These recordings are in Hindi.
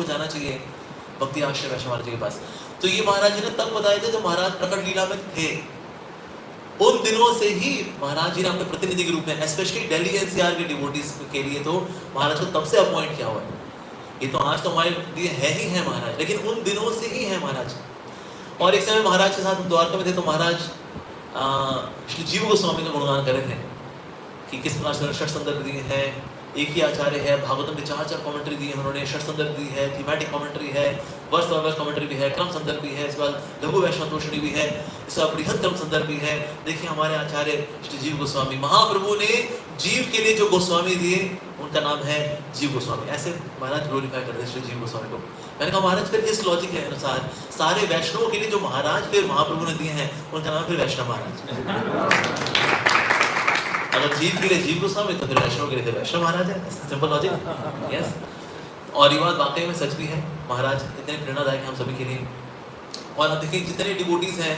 को जाना चाहिए भक्ति आश्रय वैष्णव महाराज के पास। तो ये महाराज जी ने तब बताए थे जब महाराज प्रकट लीला में थे। उन दिनों से ही महाराज जी ने अपने प्रतिनिधि के रूप में स्पेशली दिल्ली एनसीआर के डिवोटीज के लिए तो महाराज को तब से अपॉइंट किया हुआ है। ये तो आज तो हमारे लिए है ही है महाराज, लेकिन उन दिनों से ही है महाराज। और एक समय महाराज के साथ हम द्वारका में थे तो महाराज श्री जीव गोस्वामी का गुणगान कर रहे थे कि किस प्रकार से षट संदर्भ दिए हैं। एक ही आचार्य है, भागवतम में चार कमेंट्री दी है उन्होंने, षट संदर्भ दी है, थीमेटिक कमेंट्री है, वर्ष बाय वर्ष कमेंट्री भी है, क्रम संदर्भ भी है, इस बार लघु वैष्णव तोषणी भी है, इस बार बृहद क्रम संदर्भ भी है। देखिए हमारे आचार्य श्री जीव गोस्वामी, महाप्रभु ने जीव के लिए जो गोस्वामी दिए उनका नाम है जीव गोस्वामी। ऐसे महाराज ग्लोरीफाई करते हैं श्री जीव गोस्वामी को। मैंने कहा महाराज फिर इस लॉजिक के अनुसार सारे वैष्णवों के लिए जो महाराज फिर महाप्रभु ने दिए हैं उनका नाम फिर वैष्णव महाराज। अगर जीव के लिए जीव गोस्वामी तो फिर वैष्णव के लिए वैष्णव महाराज है। Simple logic, yes. और ये बात वाकई में सच भी है, महाराज इतने प्रेरणादायक हैं हम सभी के लिए। और आप देखिए जितने डिवोटीज हैं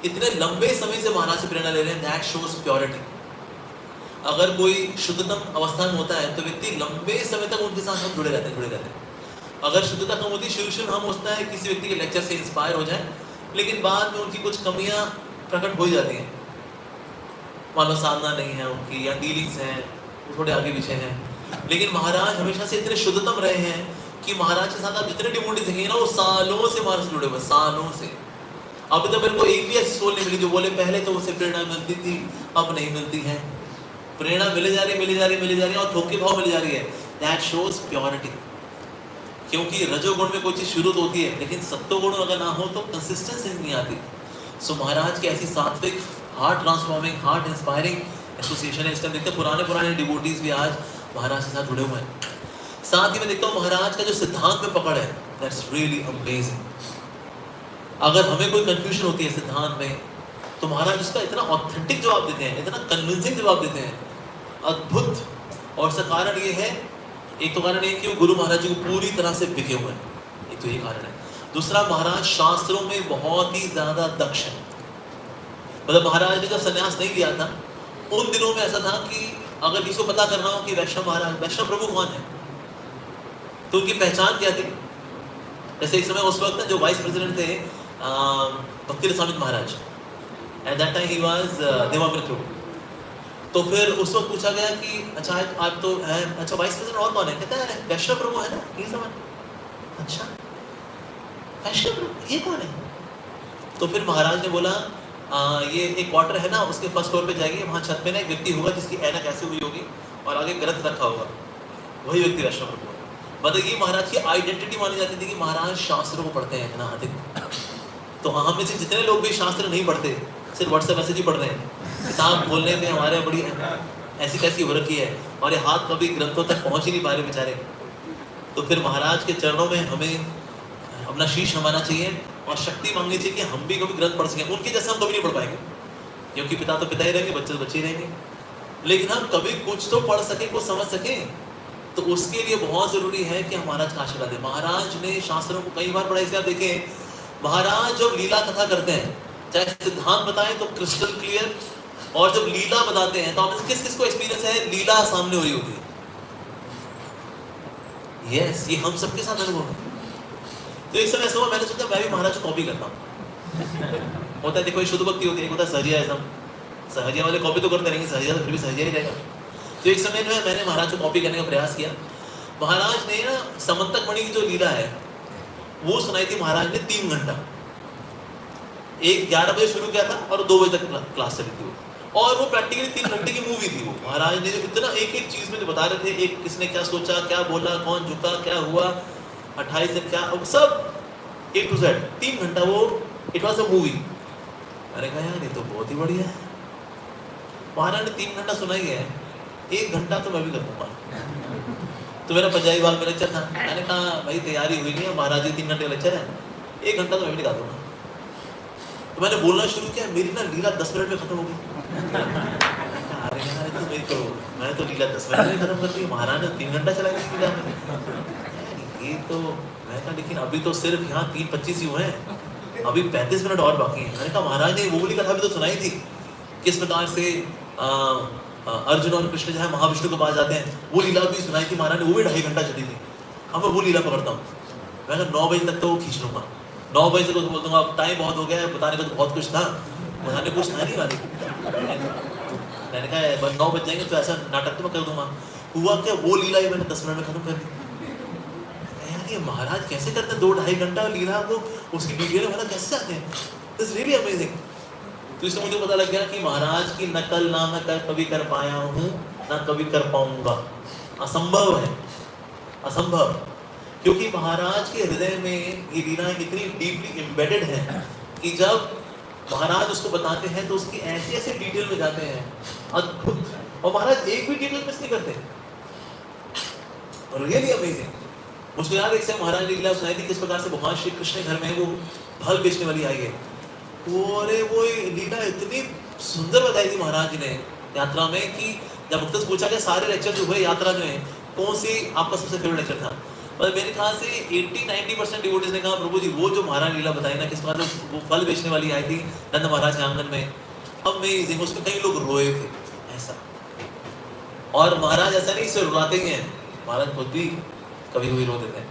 इतने लंबे समय से महाराज से प्रेरणा ले रहे हैं, दैट शोज प्योरिटी। अगर कोई शुद्धतम अवस्था में होता है तो व्यक्ति लंबे समय तक उनके साथ हम जुड़े रहते हैं। अगर शुद्धता कम होती, शुरू हम होता है किसी व्यक्ति के लेक्चर से इंस्पायर हो जाए, लेकिन बाद में उनकी कुछ कमियां प्रकट हो जाती हैं, मानो साधना नहीं है उनकी या डीलिंग्स हैं थोड़े आगे पीछे हैं। लेकिन महाराज हमेशा से इतने शुद्धतम रहे हैं कि महाराज के साथ आप जितने डिवोटी देखेंगे ना वो सालों से महाराज से जुड़े हुए, सालों से। अभी तो मेरे को एक भी ऐसी सोल नहीं मिली जो बोले पहले तो उसे प्रेरणा मिलती थी अब नहीं मिलती है। प्रेरणा मिले जा रही है और थोके भाव मिली जा रही है। That shows purity. क्योंकि रजोगुण में कोई चीज शुरू तो होती है, लेकिन सत्वगुण अगर ना हो तो कंसिस्टेंसी नहीं आती। सो महाराज की ऐसी सात्विक, heart transforming, heart inspiring association है। इस टाइम देखते हैं पुराने डिवोटीज भी आज महाराज के साथ जुड़े हुए हैं। साथ ही मैं देखता हूँ महाराज का जो सिद्धांत में पकड़ है, दैट्स रियली अमेजिंग। अगर हमें कोई कंफ्यूजन होती है सिद्धांत में तो महाराज उसका इतना ऑथेंटिक जवाब देते हैं, इतना कन्विंसिंग जवाब देते हैं, अद्भुत। और इसका कारण ये है, एक तो कारण ये कि वो गुरु महाराज जी को पूरी तरह से बिके हुए हैं, एक तो ये कारण है। दूसरा, महाराज शास्त्रों में बहुत ही ज्यादा दक्ष है। मतलब महाराज ने जब संन्यास नहीं लिया था उन दिनों में ऐसा था कि अगर किसी को पता करना हो कि वैष्णव प्रभु कौन है तो उनकी पहचान क्या थी। जैसे एक समय उस वक्त जो वाइस प्रेसिडेंट थे Bhakti Rasamrita Maharaj, at that time he was Devamrit Prabhu. तो फिर उस वक्त पूछा गया कि अच्छा आप तो है, अच्छा वाइस प्रेसिडेंट और कौन है? कहता है वैष्णव प्रभु है ना, ये समझ। अच्छा वैष्णव प्रभु ये कौन है? तो फिर महाराज ने बोला ये एक क्वार्टर है ना, उसके फर्स्ट फ्लोर पे जाएगी, वहाँ छत पे ना एक व्यक्ति होगा जिसकी ऐनक ऐसे हुई होगी और आगे ग्रंथ रखा होगा, वही व्यक्ति वैष्णव प्रभु है। मतलब ये महाराज की आइडेंटिटी मानी जाती थी कि महाराज शास्त्रों को पढ़ते हैं इतना अधिक। तो हम में से जितने लोग भी शास्त्र नहीं पढ़ते, सिर्फ व्हाट्सएप मैसेज ही पढ़ रहे हैं, किताब खोलने में हमारे बड़ी ऐसी तैसी हो रखी है और ये हाथ कभी ग्रंथों तक पहुँच ही नहीं पा रहे बेचारे। तो फिर महाराज के चरणों में हमें अपना शीश नवाना चाहिए और शक्ति मांगनी चाहिए कि हम भी कभी ग्रंथ पढ़ सकें। उनके जैसे हम कभी नहीं पढ़ पाएंगे क्योंकि पिता तो पिता ही रहेंगे, बच्चे तो बच्चे ही रहेंगे, लेकिन हम कभी कुछ तो पढ़ सके, कुछ समझ सके। तो उसके लिए बहुत जरूरी है कि महाराज का आशीर्वाद है। महाराज ने शास्त्रों को कई बार पढ़ा, इसलिए आप देखें महाराज जब लीला कथा करते हैं, चाहे सिद्धांत बताएं तो क्रिस्टल क्लियर, और जब लीला बताते हैं तो आप किस किस को एक्सपीरियंस है लीला सामने हो रही होती है। यस, ये हम सबके साथ अनुभव है। तो एक समय ऐसा हुआ, मैंने सोचा मैं भी महाराज को कॉपी करता हूँ। होता है देखो शुद्ध भक्ति होती है, एक होता है सहजियाइज्म, सहजिया वाले कॉपी तो करते रहेंगे, सहजिया तो फिर भी सहजिया ही रहेगा। तो एक समय में मैंने महाराज को कॉपी करने का प्रयास किया। महाराज ने ना समंतक मणि की जो लीला है वो सुनाई थी महाराज ने 3 घंटा। एक 11 बजे शुरू किया था और 2 बजे तक क्लास चली थी वो, और वो प्रैक्टिकली 3 घंटे की मूवी थी वो। महाराज ने जो इतना एक एक चीज में जो बता रहे थे, एक किसने क्या सोचा, क्या बोला, कौन झुका, क्या हुआ, 28 दिन क्या, सब A to Z 3 घंटा वो, इट वॉज अ मूवी। मैंने कहा यार ये तो बहुत ही बढ़िया है। महाराज ने 3 घंटा सुनाई है, 1 घंटा तो मैं भी कर दूंगा। तो मेरा पंजाबी बाग में लेक्चर था, मैंने कहा भाई तैयारी हुई नहीं है, महाराज जी 3 घंटे लेक्चर है, 1 घंटा तो मैं भी निकाल दूंगा। तो मैंने बोलना शुरू किया, मेरी ना लीला 10 मिनट में खत्म हो गई। अरे यार तो मैंने तो लीला 10 मिनट में खत्म कर दी, महाराज ने 3 घंटा चला गया लीला में। ये तो मैं कहा लेकिन अभी तो सिर्फ यहाँ 3:25 ही हुए हैं, अभी 35 मिनट और बाकी है। मैंने कहा महाराज ने वो वाली कथा भी तो सुनाई थी, किस प्रकार से अर्जुन और कृष्ण जो है महाविष्णु के पास जाते हैं, वो लीला भी सुनाई थी महाराज ने, वो भी 2.5 घंटा चली थी। अब मैं वो लीला पकड़ता हूँ। मैं 9 बजे तक तो वो खींच लूंगा, 9 बजे तक तो बोल दूंगा अब टाइम बहुत हो गया है, बताने को तो बहुत कुछ था, बताने कुछ था नहीं वाली। मैंने कहा बस 9 बज जाएंगे तो ऐसा नाटक तो मैं कर दूंगा। हुआ क्या, वो लीला ही मैंने 10 मिनट में खत्म कर दी। यार ये महाराज कैसे करते हैं 2-2.5 घंटा लीला को, उसकी डिटेल में महाराज कैसे जाते हैं, दिस रियली अमेजिंग। तो इससे मुझे पता लग गया कि महाराज की नकल ना मैं कभी कर पाया हूँ, ना कभी कर पाऊंगा, असंभव है, असंभव। क्योंकि महाराज के हृदय में ये लीलाएं इतनी डीपली एम्बेडेड है कि जब महाराज उसको बताते हैं तो उसकी ऐसे ऐसे डिटेल में जाते हैं, अद्भुत। और महाराज एक भी डिटेल मिस नहीं करते, रियली अमेजिंग। मुझको याद है एक से महाराज ने लीला सुनाई थी किस प्रकार से भगवान श्री कृष्ण घर में वो फल बेचने वाली आई है। अरे वो लीला इतनी सुंदर बताई थी महाराज ने यात्रा में कि जब भक्त से पूछा कि सारे लेक्चर जो हुए यात्रा में कौन सी आपका सबसे फेवरेट लेक्चर था, पर मेरे ख्याल से 80-90% डिवोटीज ने कहा प्रभु जी वो जो महाराज लीला बताई ना किस बात वो फल बेचने वाली आई थी नंद महाराज के आंगन में, अमेजिंग। उसमें कई लोग रोए थे ऐसा। और महाराज ऐसा नहीं सिर्फ रुलाते ही हैं, महाराज खुद भी कभी कभी रो देते हैं।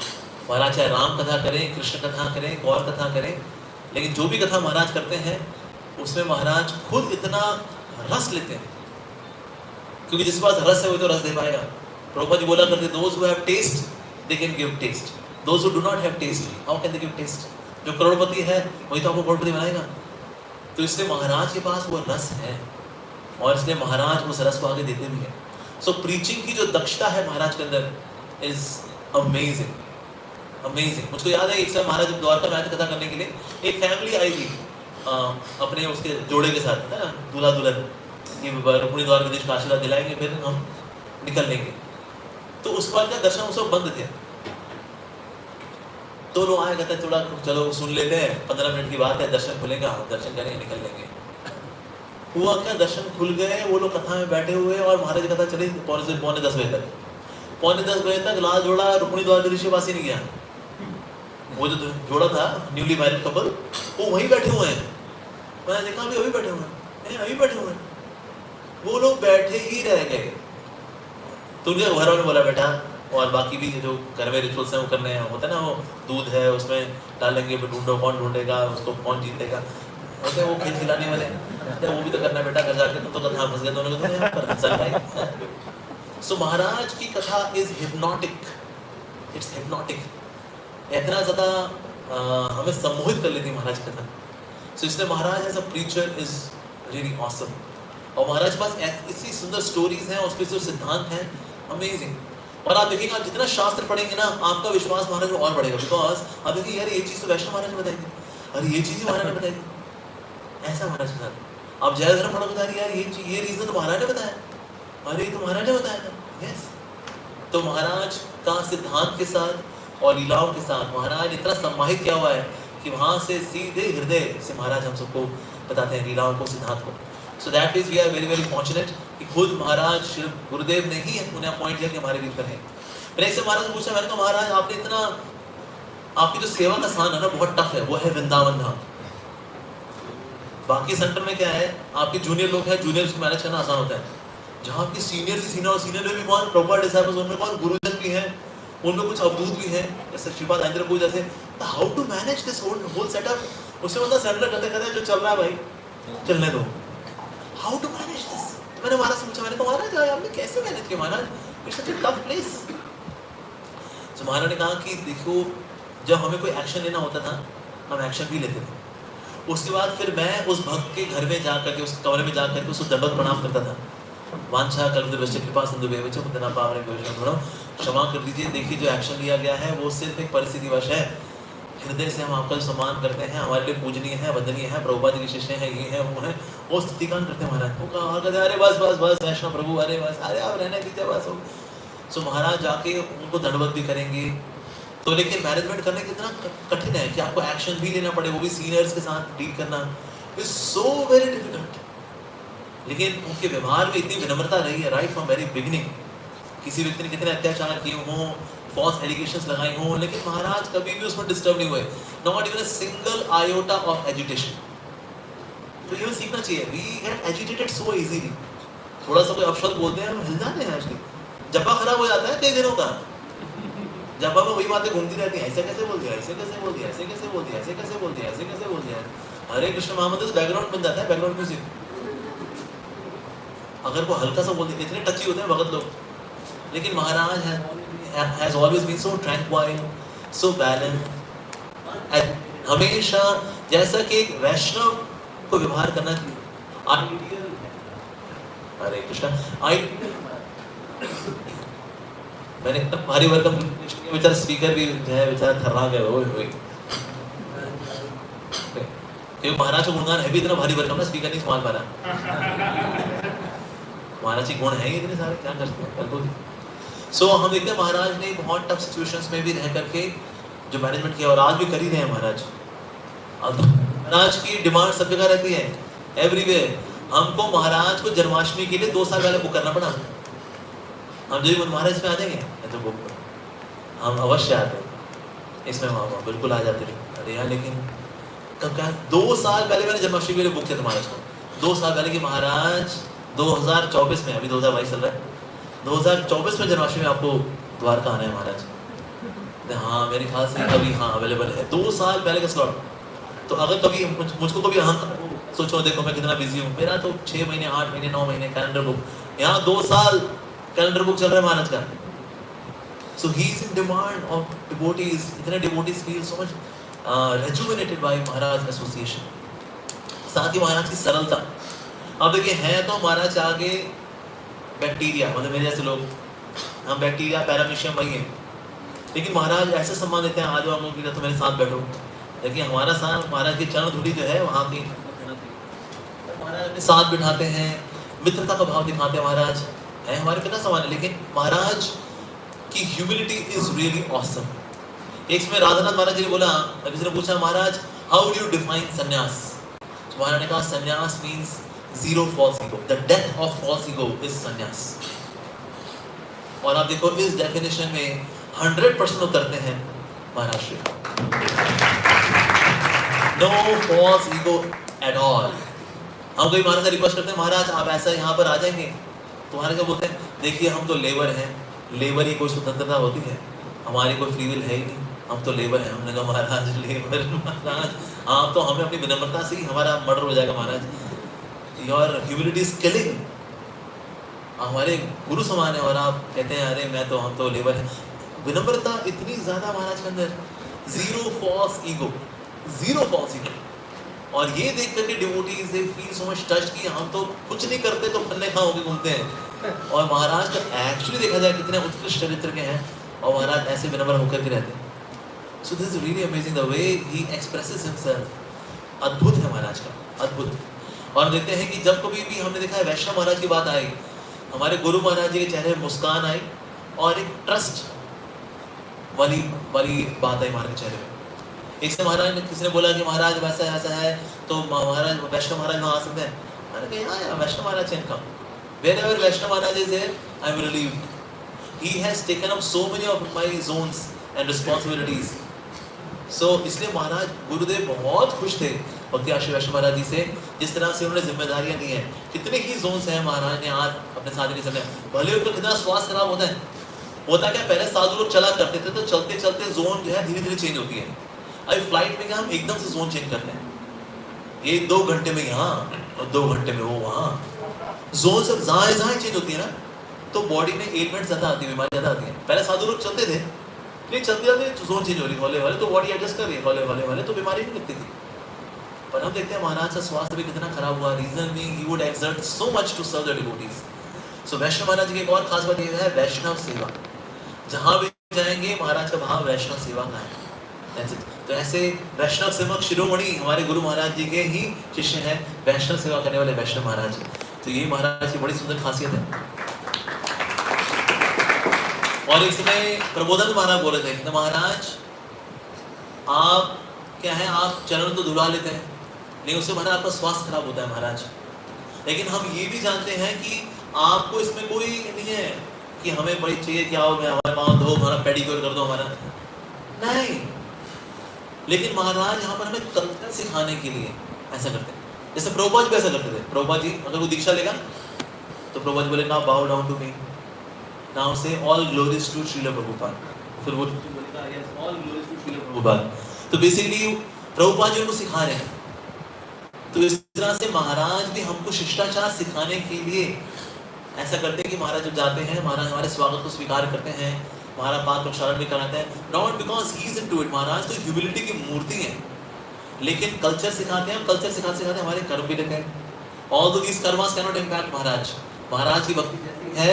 महाराज चाहे राम कथा करें, कृष्ण कथा करें, गौर कथा करें, लेकिन जो भी कथा महाराज करते हैं उसमें महाराज खुद इतना रस लेते हैं, क्योंकि जिस पास रस है वो तो रस दे पाएगा। प्रभुपाद जी बोला करते those who have taste they can give taste, those who do not have taste how can they give taste। जो करोड़पति है वही तो आपको करोड़पति बनाएगा। तो इसलिए महाराज के पास वो रस है और इसलिए महाराज उस रस को आगे देते भी हैं। सो प्रीचिंग की जो दक्षता है महाराज के अंदर इज अमेजिंग, अमेजिंग। मुझको याद है एक समय महाराज द्वारका में कथा करने के लिए एक फैमिली आई थी अपने उसके जोड़े के साथ, है ना, दूल्हा दुल्हन कि रुक्मिणी द्वार के देश का आशीर्वाद दिलाएंगे फिर हम निकल लेंगे। तो उसके बाद क्या दर्शन उत्सव बंद थे, तो लोग आए कहते थोड़ा चलो सुन लेते हैं, 15 मिनट की बात है, दर्शन खुलेगा, दर्शन करेंगे निकल लेंगे। हुआ क्या, दर्शन खुल गए, वो लोग कथा में बैठे हुए और महाराज की कथा चली पौने 10 बजे तक। पौने 10 बजे तक लाल जोड़ा रुक्मिणी द्वार के ऋषि पास ही नहीं गया। वो जो जोड़ा था न्यूली मैरिड कपल वो वहीं बैठे हुए हैं। मैंने देखा अभी अभी बैठे हुए हैं, अभी बैठे हुए हैं, वो लोग बैठे ही रह गए। तो उनके घर वालों ने बोला बेटा, और बाकी भी जो घर में रिचुअल्स हैं वो करने हैं, होता है ना, वो दूध है उसमें डालेंगे, फिर ढूंढो कौन ढूंढेगा उसको, कौन जीतेगा, होते हैं वो खेल खिलाने वाले, वो भी तो करना बेटा घर जाके, तुम तो कथा फंस गए दोनों को यहाँ पर। सो महाराज की कथा इज हिप्नोटिक, इट्स हिप्नोटिक, इतना ज़्यादा हमें सम्मोहित कर लेती महाराज की कथा। सो इसलिए Maharaj as a preacher is really awesome. और महाराज के पास इतनी सुंदर स्टोरीज हैं, उस पर जो सिद्धांत हैं, अमेजिंग। और आप देखिएगा, आप जितना शास्त्र पढ़ेंगे ना आपका विश्वास महाराज में और बढ़ेगा, बिकॉज आप देखिए यार ये चीज़ तो वैष्णव महाराज ने बताई थी, अरे ये चीज़ महाराज ने बताई थी, ऐसा महाराज के साथ। आप जय धर्म पढ़ो बता रही यार ये रीजन तो महाराज ने बताया, अरे ये तो महाराज ने बताया था, यस। तो महाराज का सिद्धांत के साथ और लीलाओं के साथ महाराज इतना सम्मानित किया हुआ है कि वहाँ से सीधे हृदय से महाराज हम सबको बताते हैं लीलाओं को, सिद्धांत को। So that is we are very very fortunate कि खुद महाराज श्री गुरुदेव ने ही उन्हें अपॉइंट किया कि हमारे बीच में है। मैंने इससे महाराज पूछा, मैंने कहा महाराज आपने इतना, आपकी जो सेवा का स्थान है ना बहुत टफ है, वो है वृंदावन धाम। बाकी सेंटर में क्या है, आपके जूनियर लोग हैं, जूनियर्स को मैनेज करना आसान होता है। जहाँ आपकी सीनियर से सीनियर, और सीनियर में भी कौन प्रॉपर डिसाइपल्स, उनमें कौन गुरुजन भी हैं, उनमें कुछ अवधूत भी हैं, जैसे श्रीपाद आंध्र पूज जैसे। How to manage this whole setup, उससे मतलब सेंटर करते करते जो चल रहा है भाई चलने दो, हाउ टू मैनेज दिस। मैंने महाराज से पूछा, मैंने कहा महाराज आपने कैसे मैनेज किया Maharaj, it's such a tough place. तो महाराज ने कहा कि देखो जब हमें कोई एक्शन लेना होता था हम एक्शन भी लेते थे, उसके बाद फिर मैं उस भक्त के घर में जा करके, उस कमरे में जा करके उसको दंडवत प्रणाम करता था। वांछा कल्पतरुभ्यश्च कृपा सिंधुभ्येव च पतितानां पावनेभ्यो वैष्णवेभ्यो, क्षमा कर दीजिए, देखिए जो एक्शन लिया गया है वो सिर्फ एक परिस्थितिवश है, हृदय से हम आपका सम्मान करते हैं, हमारे लिए पूजनीय है, वंदनीय है, प्रभुपाद के शिष्य हैं, ये है वो है, वो स्तुतिगान करते हैं महाराज। वो कहा कहते अरे बस बस बस वैष्णव प्रभु, अरे बस, अरे आप रहने दीजिए बस। सो महाराज जाके उनको दंडवत भी करेंगे। तो लेकिन मैनेजमेंट करने कितना कठिन है कि आपको एक्शन भी लेना पड़े, वो भी सीनियर्स के साथ डील करना इज सो वेरी डिफिकल्ट। लेकिन उनके व्यवहार में इतनी विनम्रता रही है राइट फ्रॉम वेरी बिगिनिंग। किसी व्यक्ति ने कितने अत्याचार किए हों, फॉल्स एलिगेशंस लगाई हों, लेकिन महाराज कभी भी उसमें डिस्टर्ब नहीं हुए, not even a single iota of agitation. तो ये सीखना चाहिए, we get agitated so easily. थोड़ा सा कोई अपशब्द बोलते हैं हम हिल जाते हैं, एक्चुअली जब्बा खराब हो जाता है कई दिनों का, जब हम वही बातें घूमती रहती हैं, ऐसे कैसे बोल दिया, ऐसे कैसे बोल दिया, ऐसे कैसे बोल दिया, ऐसे कैसे बोल दिया, ऐसे कैसे बोल दिया। हरे कृष्ण महामंत्र बैकग्राउंड बन जाता है, बैकग्राउंड म्यूजिक। अगर वो हल्का सा बोल दिया, इतने टची होते हैं भगत लोग। लेकिन महाराज has always been so tranquil, so balanced, हमेशा जैसा कि एक वैष्णव को व्यवहार करना चाहिए। हरे कृष्ण मैंने भारी वर्गम बेचारा स्पीकर भी जो है बेचारा थर्रा गया। ओए क्योंकि महाराज का गुणगान है भी इतना भारी भरकम ना, स्पीकर नहीं संभाल पा रहा। महाराज के गुण है ही इतने सारे, क्या कर सकते हैं। सो हम देखते हैं महाराज ने बहुत टफ सिचुएशंस में भी रह करके जो मैनेजमेंट किया, और आज भी कर ही रहे हैं महाराज। अब महाराज की डिमांड सब जगह रहती है, एवरीवेयर। हमको महाराज को जन्माष्टमी के लिए 2 साल पहले बुक करना पड़ा। हम जो महाराज में आ जाएंगे तो बुक हम अवश्य आते हैं इसमें, वहाँ बिल्कुल आ जाते हैं। अरे यार लेकिन कब क्या 2 साल पहले मैंने जन्माष्टमी के लिए बुक किया था महाराज को। 2 साल पहले कि महाराज 2024 में, अभी 2022 चल रहा है, 2024 में जन्माष्टमी में आपको द्वारका आना है महाराज। हाँ मेरे ख्याल से कभी हाँ अवेलेबल है 2 साल पहले का स्लॉट। तो अगर कभी मुझको कभी हाँ सोचो, देखो मैं कितना बिजी हूँ, मेरा तो 6 महीने 8 महीने 9 महीने कैलेंडर बुक, यहाँ 2 साल कैलेंडर बुक चल रहा है महाराज का। So he is in demand of devotees. इतने devotees feel so much rejuvenated by Maharaj association. साथ ही महाराज की सरलता। अब देखिए है तो महाराज आगे बैक्टीरिया, मतलब मेरे जैसे लोग, हम बैक्टीरिया पैरामीशियम वही है, लेकिन महाराज ऐसे सम्मान देते हैं, आज हम लोग तो मेरे साथ बैठो। देखिए हमारा साथ महाराज की चरण धूली जो है वहाँ की महाराज अपने साथ बिठाते हैं, मित्रता का भाव दिखाते हैं। महाराज है हमारे कितना समान है, लेकिन महाराज की ह्यूमिलिटी इज रियली ऑसम। एक समय राधानाथ महाराज जी ने बोला, किसी ने पूछा Maharaj how do you define sannyas, तो महाराज ने कहा sannyas means zero false ego, the death of false ego is sannyas. और आप देखो इस डेफिनेशन में 100% उतरते हैं Maharaj Shri, no false ego at all. हम कोई महाराज से रिक्वेस्ट करते हैं महाराज आप ऐसा यहाँ पर आ जाएंगे, तो महाराज क्या बोलते हैं, देखिए हम तो लेबर हैं, लेबर की कोई स्वतंत्रता होती है, हमारी कोई फ्री विल है ही नहीं, हम तो लेबर हैं। हमने कहा महाराज लेबर, महाराज आप तो हमें अपनी विनम्रता से ही हमारा मर्डर हो जाएगा महाराज, योर ह्यूमिलिटी इज किलिंग। हमारे गुरु समान है और आप कहते हैं अरे मैं तो हम तो लेबर हैं। विनम्रता इतनी ज्यादा महाराज के अंदर, zero false ego, zero false ego. और ये देख करके devotees they feel so much touched कि हम तो कुछ नहीं करते तो फन्ने खा होके घूमते हैं, और महाराज का एक्चुअली देखा जाए कितने उत्कृष्ट चरित्र के हैं, और महाराज ऐसे विनम्र होकर के रहते हैं। सो this is really amazing the way he expresses himself. अद्भुत है महाराज का, अद्भुत। और देखते हैं कि जब कभी भी हमने देखा है वैष्णव महाराज की बात आई, हमारे गुरु महाराज जी के चेहरे में मुस्कान आई और एक ट्रस्ट वाली बात आई महाराज के चेहरे में। एक से महाराज ने किसी ने बोला कि महाराज वैसा ऐसा है, तो महाराज वैष्णव महाराज वहाँ आ सकते हैं। मैंने कहा हाँ Vaishnav Maharaj can come, wherever Vaishnav Maharaj is there, I am relieved. He has taken up so many of my zones and responsibilities. So इसलिए महाराज गुरुदेव बहुत खुश थे भक्ति आश्रय वैष्णव महाराज जी से, जिस तरह से उन्होंने जिम्मेदारियां दी हैं। कितने ही जोन्स हैं महाराज ने आज अपने साथ नहीं चले, भले उनका कितना स्वास्थ्य खराब होता है। होता क्या, पहले साधु लोग चला करते थे तो चलते चलते जोन जो है धीरे धीरे चेंज होती है। अभी फ्लाइट में क्या हम एकदम से जोन चेंज करते हैं, ये 2 घंटे में यहाँ और 2 घंटे में वो वहाँ, जोन सब जहाँ चेंज होती है ना, तो बॉडी में एलिमेंट ज्यादा आती है, बीमारी ज्यादा आती है। पहले साधु लोग चलते थे, नहीं चलते चलते जोन चेंज हो रही, हौले हौले तो बॉडी एडजस्ट कर रही है, हौले हौले हौले तो बीमारी नहीं लगती थी। पर हम देखते हैं महाराज का स्वास्थ्य भी कितना खराब हुआ, reason being he would exert so much to serve the devotees. So Vaishnav Maharaj की एक और खास बात यह है वैष्णव सेवा, जहाँ भी जाएंगे महाराज का भाव वैष्णव सेवा का है। तो ऐसे वैष्णव सेवक शिरोमणि हमारे गुरु महाराज जी के ही शिष्य हैं, वैष्णव सेवा करने वाले वैष्णव महाराज। तो ये महाराज की बड़ी सुंदर खासियत है। और एक समय प्रबोधन महाराज बोले थे कि महाराज आप क्या है, आप चरण तो धुला लेते हैं, लेकिन उससे महाराज आपका स्वास्थ्य खराब होता है महाराज। लेकिन हम ये भी जानते हैं कि आपको इसमें कोई नहीं है कि हमें बड़ी चाहिए कि आओ मैं हमारे पाँव धो, हमारा पेडिक्योर कर दो, हमारा नहीं। लेकिन महाराज यहाँ पर हमें कल्चर सिखाने के लिए ऐसा करते हैं। जैसे प्रभुपाद जी भी ऐसा करते थे। प्रभुपाद जी अगर वो दीक्षा लेगा तो प्रभुपाद जी बोले now bow down to me, now say all glories to Srila Prabhupada, फिर वो all glories to Srila Prabhupada. तो बेसिकली प्रभुपाद जी उनको सिखा रहे हैं। तो इस तरह से महाराज भी हमको शिष्टाचार सिखाने के लिए ऐसा करते हैं कि महाराज जब जाते हैं, महाराज हमारे स्वागत को स्वीकार करते हैं, महाराज पाद प्रक्षालन भी कराते हैं, not because he is into it. Maharaj तो ह्यूमिलिटी की मूर्ति है, लेकिन कल्चर सिखाते हैं, कल्चर सिखाते सिखाते हमारे कर्म भी लेते हैं। Although these karmas can not impact Maharaj. Maharaj की भक्ति जैसी है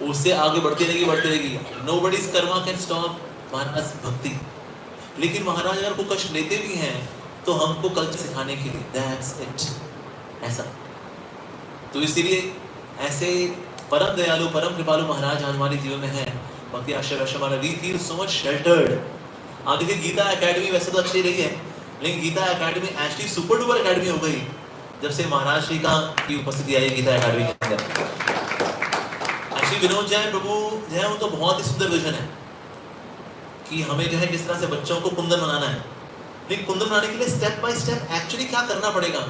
उससे आगे बढ़ती रहेगी। Nobody's karma can stop Maharaj bhakti. लेकिन महाराज अगर को कष्ट लेते भी हैं तो हमको कल्चर सिखाने के लिए, दैट्स इट, ऐसा। तो इसीलिए ऐसे परम दयालु परम कृपालु महाराज आज हमारे जीवन में है। भक्ति आश्रय वैष्णव हमारा we feel so much sheltered. आप देखिए गीता एकेडमी वैसे तो अच्छी रही है, लेकिन Gita academy actually super duper academy हो गई जब से महाराज श्री का की उपस्थिति आई गीता एकेडमी के अंदर। एक्चुअली विनोद जैन प्रभु जो है उनका बहुत ही सुंदर विजन है कि हमें जो है किस तरह से बच्चों को कुंदन बनाना है। लेकिन कुंदन बनाने के लिए स्टेप बाय स्टेप एक्चुअली क्या करना पड़ेगा,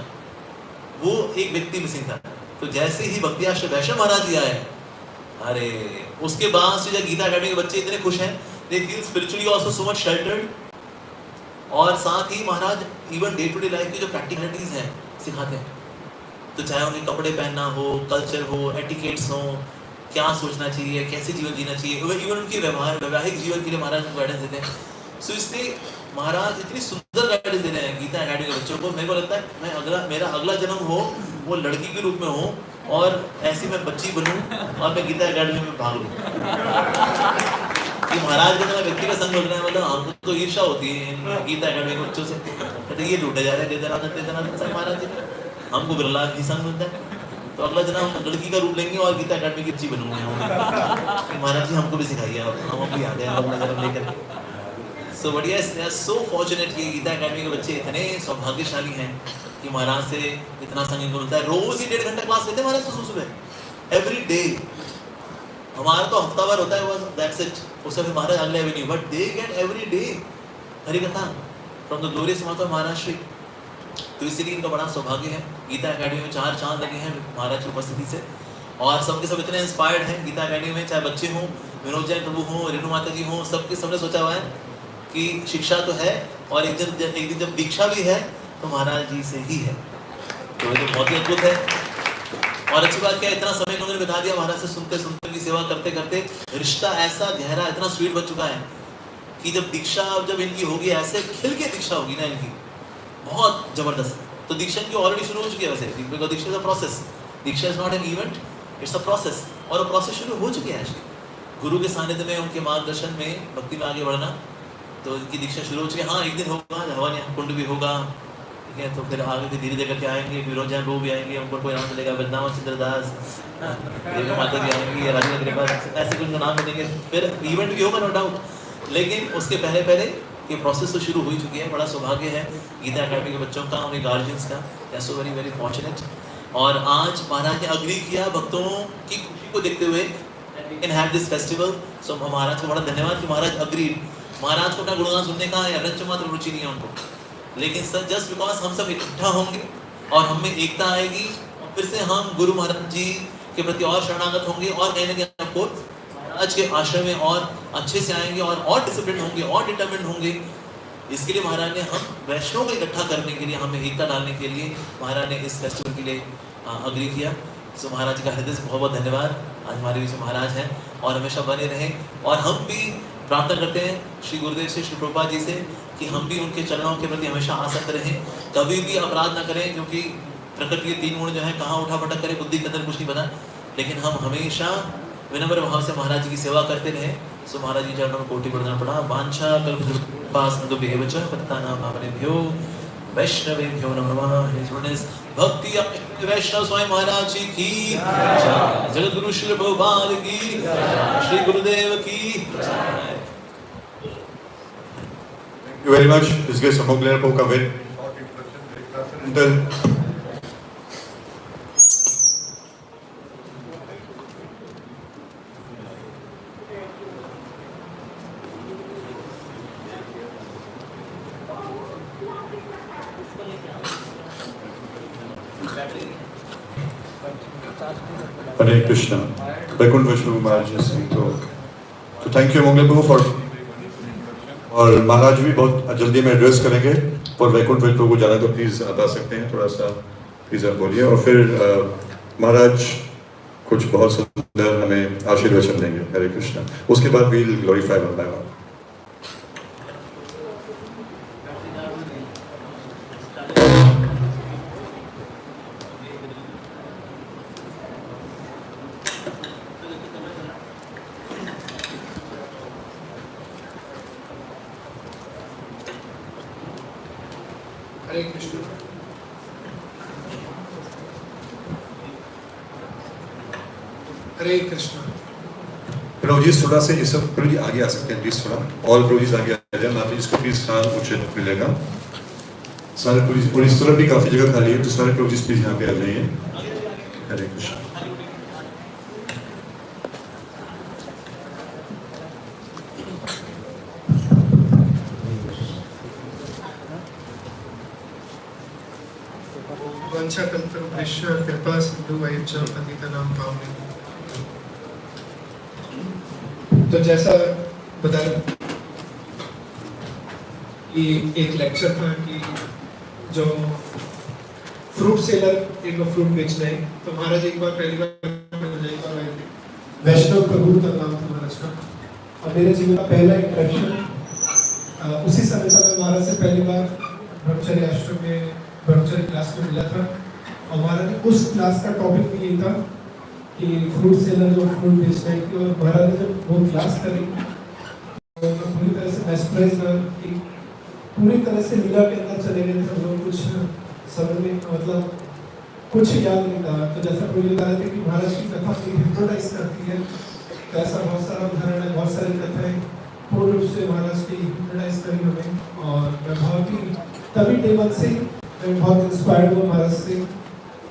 वो एक व्यक्ति मिसिंग था। तो जैसे ही भक्ति आश्रय वैष्णव महाराज जी आए, अरे उसके बाद से जब गीता एकेडमी के बच्चे इतने खुश हैं, they feel spiritually also so much sheltered. और साथ ही Maharaj even day to day life की जो प्रैक्टिकलिटीज हैं सिखाते हैं। तो चाहे उनके कपड़े पहनना हो, कल्चर हो, एटिकेट्स हो, क्या सोचना चाहिए, कैसे जीवन जीना चाहिए, इवन उनके वैवाहिक जीवन के लिए महाराज गाइडेंस देते हैं। सो इसलिए महाराज इतनी सुंदर गाइडेंस दे रहे हैं गीता एकेडमी के बच्चों को। मेरे को लगता है मेरा अगला जन्म हो वो लड़की के रूप में हो और ऐसी मैं बच्ची बनूं और मैं गीता एकेडमी में भाग लूं। कि महाराज का व्यक्ति का संग बोल रहे हैं, मतलब हमको तो ईर्ष्या होती है इन गीता एकेडमी के बच्चों से। कहते ये लूटे जा रहे हैं महाराज जी, हमको बिरला ही संग मिलता है। तो अगला जन्म हम लड़की का रूप लेंगे और गीता एकेडमी की बच्ची बनूंगे। महाराज जी हमको भी सिखाइए, हम भी आ गए अगला जन्म लेकर। सो बढ़िया, सो फॉर्चुनेट कि गीता एकेडमी के बच्चे इतने सौभाग्यशाली हैं कि महाराज से इतना संग इनको मिलता है। रोज ही 1.5 घंटा क्लास लेते हैं महाराज सुबह एवरी डे। हमारा तो हफ्ता भर होता है बस, दैट्स इट। उससे फिर महाराज अगले avenue, but they get every day Hari katha from the glorious mouth of Maharaj Shri. तो इसीलिए इनका बड़ा सौभाग्य है। गीता एकेडमी में 4 चांद लगे हैं महाराज की उपस्थिति से, और सबके सब इतने इंस्पायर्ड हैं गीता एकेडमी में। चाहे बच्चे हों, विनोद जैन प्रभु हों, रेणु माता जी हों, सबने सोचा हुआ है कि शिक्षा तो है और एक दिन जब दीक्षा भी है तो महाराज जी से ही है। तो ये तो बहुत ही अद्भुत है। और अच्छी बात क्या, इतना समय उन्होंने बिता दिया महाराज से सुनते सुनते, की सेवा करते करते रिश्ता ऐसा गहरा, इतना स्वीट बन चुका है कि जब दीक्षा जब इनकी होगी, ऐसे खिल के दीक्षा होगी ना इनकी, बहुत जबरदस्त। तो दीक्षा इनकी ऑलरेडी शुरू हो चुकी है वैसे, because Diksha is a process. Diksha is not an event, it's a process. और वो प्रोसेस शुरू हो चुकी है एक्चुअली। गुरु के सानिध्य में, उनके मार्गदर्शन में भक्ति में आगे बढ़ना, तो इनकी दीक्षा शुरू हो चुकी है। हाँ, एक दिन होगा हवन कुंड भी होगा, ठीक है। तो फिर आगे के धीरे धीरे आएंगे, विनोद जैन वो भी आएंगे, उनको कोई नाम मिलेगा, वृंदावन चंद्रदास, देवी माता भी आएंगी, राजेंद्र कृपा, ऐसे कुछ नाम मिलेंगे। फिर इवेंट भी होगा नो डाउट, लेकिन उसके पहले ये प्रोसेस तो शुरू हो ही चुकी है। बड़ा सौभाग्य है गीता एकेडमी के बच्चों का, उनके गार्जियंस का, they are so very very fortunate. और आज महाराज ने अग्री किया भक्तों की खुशी को देखते हुए कैन हैव दिस फेस्टिवल। सो महाराज को बड़ा धन्यवाद कि महाराज अग्री। महाराज को अपना गुणगान सुनने का या रंच मात्र रुचि नहीं है उनको, लेकिन सर जस्ट बिकॉज हम सब इकट्ठा होंगे और हम में एकता आएगी और फिर से हम गुरु महाराज जी के प्रति और शरणागत होंगे और कहीं ना कहीं आपको महाराज के आश्रम में और अच्छे से आएंगे और डिसिप्लिन होंगे और डिटरमिन्ड होंगे। इसके लिए महाराज ने हम वैष्णव को इकट्ठा करने के लिए, हमें एकता डालने के लिए महाराज ने इस फेस्टिवल के लिए अग्री किया। सो महाराज जी का हृदय से बहुत बहुत धन्यवाद। आज हमारे बीच महाराज हैं और हमेशा बने रहें। और हम भी प्रार्थना करते हैं श्री गुरुदेव से, श्री प्रभुपाद जी से, कि हम भी उनके चरणों के प्रति हमेशा आसक्त रहें, कभी भी अपराध ना करें, क्योंकि प्रकृति के 3 गुण जो है कहाँ उठा भटक करें, बुद्धि के अंदर कुछ नहीं बना। लेकिन हम हमेशा विनम्र भाव से महाराज जी की सेवा करते रहें। सो महाराज जी चरणों में कोटि प्रणाम पड़ा। वांछा कल्पतरुभ्यो पतितानां पावनेभ्यो वैष्णवेभ्यो नमः। भक्ति वैष्णव स्वामी महाराज जी की जय। जगत गुरु श्री प्रभुपाद की जय। श्री गुरुदेव की जय। Thank you very much. This is Samogler Pokavit. Hare Krishna. Vaikuntha Vaishnava Maharaj is saying to thank you Mongla Prabhu for और महाराज भी बहुत जल्दी में एड्रेस करेंगे और वैकुंठ वेल को जाना तो प्लीज़ बता सकते हैं, थोड़ा सा प्लीज़ आप बोलिए। और फिर महाराज कुछ बहुत सुंदर हमें आशीर्वचन देंगे। हरे कृष्णा। उसके बाद we'll glorify one by one. Hare Krishna. Hare Krishna. Prabhu ji थोड़ा से ये सब प्रभु जी आगे आ सकते हैं प्लीज, थोड़ा और प्रभु जी आगे आ जाए। आप इसको प्लीज स्थान उचित मिलेगा। सारे पुलिस और इस तरफ भी काफी जगह खाली है, तो सारे प्रभु जी प्लीज यहाँ पे आ जाइए। हरे कृष्ण। वंशाकल्पतरुभ्यश्च कृपा सिन्धु वैच पतितानां पावने। तो जैसा बताया कि एक लेक्चर था कि जो फ्रूट सेलर एक फ्रूट बेचना है, तो महाराज एक बार पहली बार आए थे, वैष्णव प्रभु का नाम था महाराज का। और मेरे जीवन का पहला इंटरेक्शन उसी समय था। मैं महाराज से पहली बार ब्रह्मचर्य आश्रम में ब्रह्मचर्य क्लास में मिला था, और महाराज ने उस क्लास का टॉपिक भी यही था कि फ्रूट सेलर जो फ्रूट बेचना है। और महाराज ने जब वो क्लास करी तो मैं पूरी तरह से मेस्मराइज हुआ कि पूरी तरह से लीला के अंदर चले गए थे हम लोग। कुछ समझ में मतलब कुछ याद नहीं था। तो जैसा प्रभु बता रहे थे कि महाराज की कथा हिप्नोटाइज करती है, तो ऐसा बहुत सारा उदाहरण है, बहुत सारी कथाएं पूर्ण रूप से महाराज की हिप्नोटाइज करी हमें। और मैं बहुत ही तभी डे वन से मैं बहुत इंस्पायर्ड हुआ महाराज से,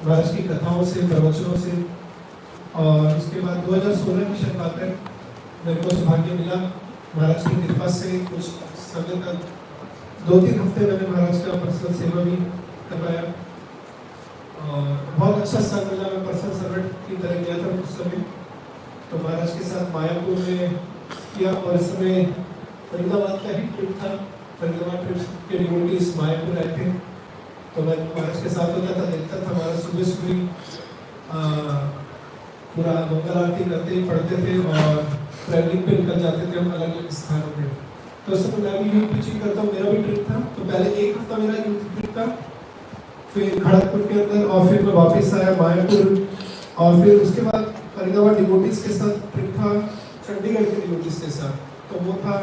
महाराज की कथाओं से, प्रवचनों से। और उसके बाद 2016 की शायद बात है, मेरे को सौभाग्य मिला महाराज की कृपा से कुछ समय तक 2-3 हफ्ते मैंने महाराज का पर्सनल सेवा भी करवाया, और बहुत अच्छा संग मिला। मैं पर्सनल सर्वेंट की तरह गया था उस समय। तो महाराज के साथ मायापुर में किया, और इस समय फरीदाबाद का ही ट्रिप था। फरीदाबाद ट्रिप के डिवोटीज मायापुर आए थे, तो मैं महाराज के साथ होता था, देखता था। महाराज सुबह सुबह पूरा मंगल आरती करते पढ़ते थे और ट्रैवलिंग पे निकल जाते थे हम अलग अलग स्थानों पे। तो उस समय मैं भी यूथ टीचिंग करता हूँ, मेरा भी ट्रिप था। तो पहले 1 हफ्ता मेरा यूथ ट्रिप था, फिर खड़गपुर के अंदर, और फिर मैं वापस आया मायापुर, और फिर उसके बाद फरीदाबाद डिवोटीज के साथ ट्रिप था, चंडीगढ़ के डिवोटीज के साथ। तो वो था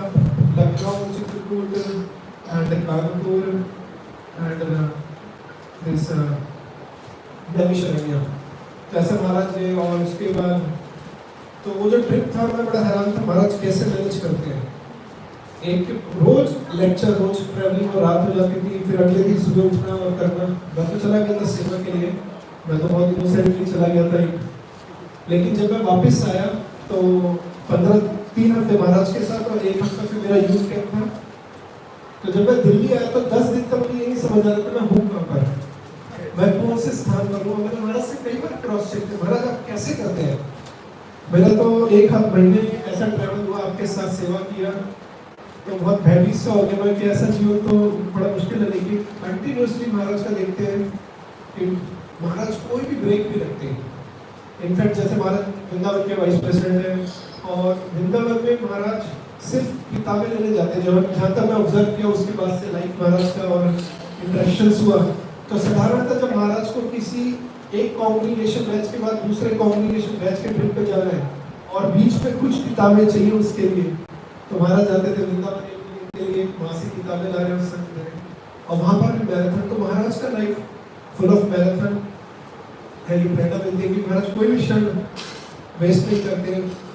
Lucknow, Chitrakoot and Kanpur and this Naimisharanya. तो ऐसा महाराज ने। और उसके बाद तो वो जो ट्रिप था, मैं बड़ा हैरान था महाराज कैसे मैनेज करते हैं। एक रोज लेक्चर, रोज ट्रैवलिंग, और रात हो जाती थी, फिर अगले दिन सुबह उठना और करना। मैं तो चला गया था सेवा के लिए, मैं तो बहुत इनोसेंटली चला गया था। लेकिन जब मैं वापस आया तो 3 हफ्ते महाराज के साथ, और 1 हफ्ता फिर मेरा यूथ कैंप था। तो जब मैं दिल्ली आया तो 10 दिन तक मुझे ये नहीं समझ आ रहा था मैं हूँ कहाँ पर, मैं कौन से स्थान पर हूँ। मैंने महाराज से कई बार क्रॉस चेक किया, महाराज आप कैसे करते हैं। मेरा तो 1 महीने ऐसा ट्रैवल हुआ, आपके साथ सेवा किया, तो बहुत भयभीत सा हो गया मैं कि ऐसा जीवन तो बड़ा मुश्किल है। लेकिन कंटिन्यूसली महाराज का देखते हैं कि महाराज कोई भी ब्रेक नहीं रखते हैं। इनफैक्ट जैसे महाराज वृंदावन के वाइस प्रेसिडेंट हैं, और वृंदावन में महाराज सिर्फ किताबें लेने जाते हैं। जहाँ तक मैं ऑब्जर्व किया उसके बाद से लाइफ महाराज का और इंटरेक्शंस हुआ, तो साधारणतः जब महाराज को किसी एक कॉन्ग्रीगेशन बैच के बाद दूसरे कॉन्ग्रीगेशन बैच के ट्रिप पे जाना है, और बीच में कुछ किताबें चाहिए उसके लिए, तो महाराज जाते थे वृंदावन के लिए, वहाँ से किताबें ला रहे हैं, और वहाँ पर भी मैराथन। तो महाराज का लाइफ फुल ऑफ मैराथन है। ये प्रेरणा मिलती है कि महाराज कोई भी क्षण वेस्ट नहीं करते,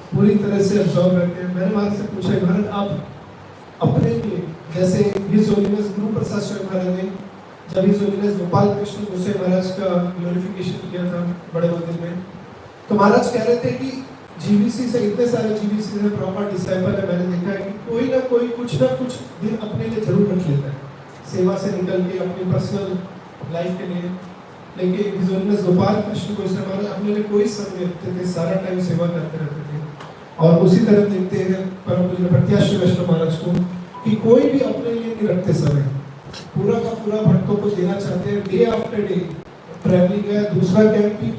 पूरी तरह से अब्जॉर्व करते हैं। मैंने महाराज से पूछा, महाराज आप अपने लिए, जैसे हिज होलीनेस गुरु प्रसाद स्वामी महाराज ने जब हिज होलीनेस गोपाल कृष्ण गोसाई महाराज का ग्लोरिफिकेशन किया था बड़े मंदिर में, तो महाराज कह रहे थे कि जीबीसी से, इतने सारे जीबीसी से प्रॉपर डिसाइपल है, मैंने देखा है कि कोई ना कोई कुछ ना कुछ दिन अपने लिए जरूर रख लेता है, सेवा से निकल के अपनी पर्सनल लाइफ के लिए। लेकिन हिज होलीनेस गोपाल कृष्ण गोसाई महाराज अपने लिए कोई समय रखते थे, सारा टाइम सेवा करते रहते थे। और उसी तरह देखते हैं परम पूज्य प्रत्याशी वैष्णव महाराज को कि कोई भी अपने लिए नहीं रखते समय, पूरा का पूरा भक्तों को देना चाहते हैं। डे आफ्टर डे ट्रैवलिंग है, दूसरा कैंप भी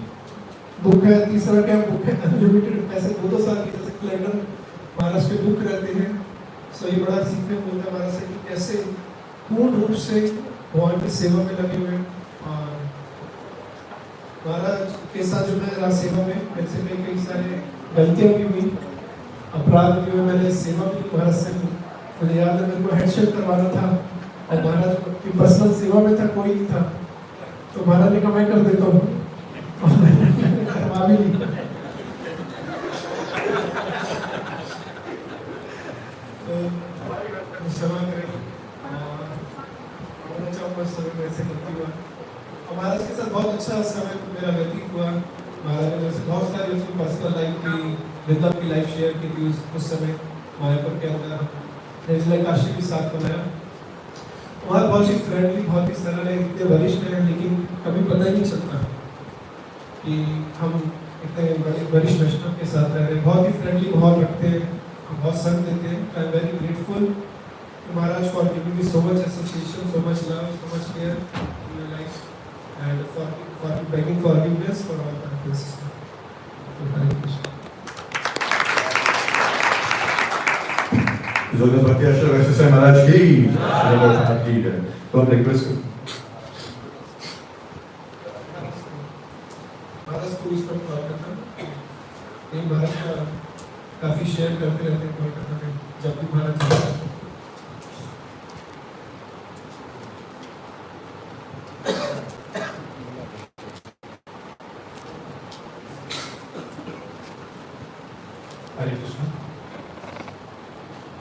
बुक है, तीसरा कैंप बुक है, अनलिमिटेड पैसे 2-2 साल के जैसे कैलेंडर महाराज के बुक रहते हैं। सो ये बड़ा सीखने को मिलता है महाराज से कि कैसे पूर्ण रूप से भगवान की सेवा में लगे हुए। और महाराज के साथ जो मैं रहा सेवा में, मेरे से कई सारे गलतियाँ भी हुई, अपराध भी हुए, मैंने सेवा भी महाराज से, मुझे याद है मेरे को हैंडशेक करवाना था और महाराज की पर्सनल सेवा में था, कोई नहीं था, तो महाराज ने कहा मैं कर देता हूँ और मैंने करवा भी ली। तो क्षमा करें, मैं चाहूँगा समय में ऐसे गलती हुआ। महाराज के साथ बहुत अच्छा समय मेरा व्यतीत हुआ। महाराज ने जैसे बहुत सारी उसकी पर्सनल लाइफ की, रिदम की लाइफ शेयर की थी उस समय मायापुर के अंदर। नेजला काशी भी साथ बनाया। वहाँ बहुत ही फ्रेंडली, बहुत ही सरल है, इतने वरिष्ठ हैं, लेकिन कभी पता ही नहीं चलता कि हम इतने बड़े वरिष्ठ वैष्णव के साथ रह रहे हैं। बहुत ही फ्रेंडली माहौल रखते हैं, बहुत संग देते हैं। I am very grateful Maharaj for giving me so much association, so much love, so much care in my life and for begging forgiveness for all my offenses. Hare Krishna. Jagannath आश्रम वैसे महाराज की तो हम रिक्वेस्ट महाराज को इस पर कॉल करना, ये महाराज का काफी शेयर करते रहते हैं कॉल करना में, जब भी महाराज हरे कृष्ण।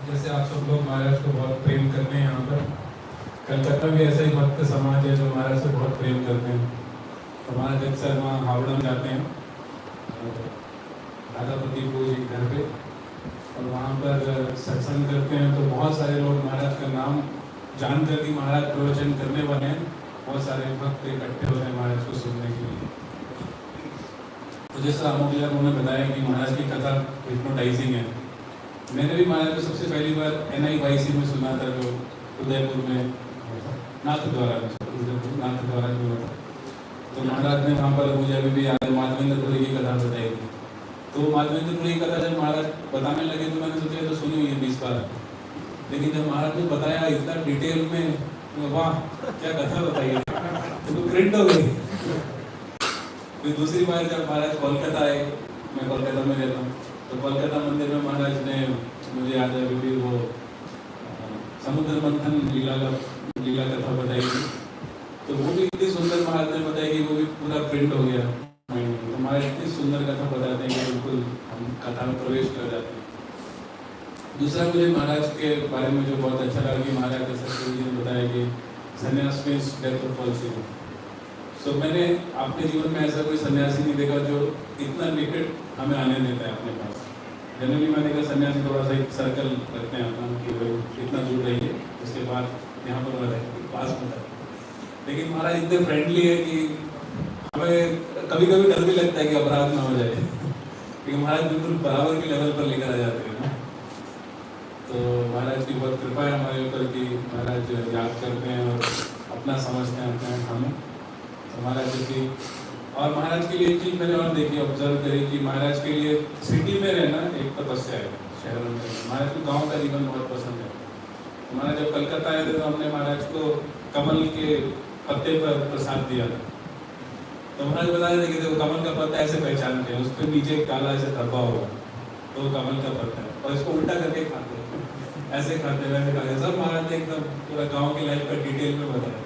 जैसे आप सब लोग महाराज को बहुत प्रेम करते हैं, यहाँ पर कलकत्ता भी ऐसा ही भक्त समाज है जो महाराज से बहुत प्रेम करते हैं। तो महाराज अक्सर वहाँ हावड़ा में जाते हैं राधापति पूज घर पे, और वहाँ पर सत्संग करते हैं। तो बहुत सारे लोग महाराज का नाम जानकर कि महाराज प्रवचन करने वाले हैं, बहुत सारे भक्त इकट्ठे होते हैं महाराज को सुनने के लिए। तो जैसा अमोलिया उन्होंने बताया कि महाराज की कथा हिप्नोटाइजिंग है, मैंने भी महाराज को सबसे पहली बार NIYC में सुना था, जो उदयपुर में नाथद्वारा में हुआ था। तो महाराज ने वहाँ पर मुझे अभी भी याद है माधवेंद्रपुरी की कथा बताई थी। तो माधवेंद्रपुरी की कथा जब महाराज बताने लगे तो मैंने सोचा तो सुनी हुई है 20 बार, लेकिन जब महाराज ने बताया इतना डिटेल में, वाह क्या कथा बताई है, तो प्रिंट हो गई। फिर दूसरी बार जब महाराज कोलकाता आए, मैं कोलकाता में रहता हूँ, तो कोलकाता मंदिर में महाराज ने, मुझे याद है अभी वो समुद्र मंथन लीला कथा बताई थी। तो वो भी इतनी सुंदर महाराज ने बताई कि वो भी पूरा प्रिंट हो गया। तो महाराज इतनी सुंदर कथा बताते हैं कि बिल्कुल हम कथा में प्रवेश कर जाते हैं। दूसरा मुझे महाराज के बारे में जो बहुत अच्छा लगा कि महाराज सतगुरु जी ने बताया कि संन्यास में डेथ ऑफ फॉल्स है। तो मैंने अपने जीवन में ऐसा कोई सन्यासी नहीं देखा जो इतना निकट हमें आने देता है अपने पास। जनरली मैंने कहा सन्यासी थोड़ा सा एक सर्कल रखते हैं अपना कि भाई इतना दूर रहिए, उसके बाद यहाँ पर रहे पास में था। लेकिन महाराज इतने फ्रेंडली है कि हमें कभी कभी डर भी लगता है कि अपराध ना हो जाए, क्योंकि महाराज बिल्कुल बराबर के लेवल पर लेकर आ जाते हैं ना। तो महाराज की बहुत कृपा है हमारे ऊपर कि महाराज याद करते हैं और अपना समझते हैं अपने हमें महाराज की। और महाराज के लिए एक चीज़ मैंने और देखी, ऑब्जर्व करी कि महाराज के लिए सिटी में रहना एक तपस्या है, शहरों में। महाराज को गांव का जीवन बहुत पसंद है। महाराज जब कलकत्ता आए थे तो हमने महाराज को कमल के पत्ते पर प्रसाद दिया था। तो महाराज बता रहे थे कि देखो कमल का पत्ता ऐसे पहचानते हैं, उसके नीचे काला ऐसे धब्बा होगा तो कमल का पत्ता है, और इसको उल्टा करके खाते हैं, ऐसे खाते वैसे खाते। सब महाराज ने एकदम पूरा गाँव की लाइफ का डिटेल में बताया।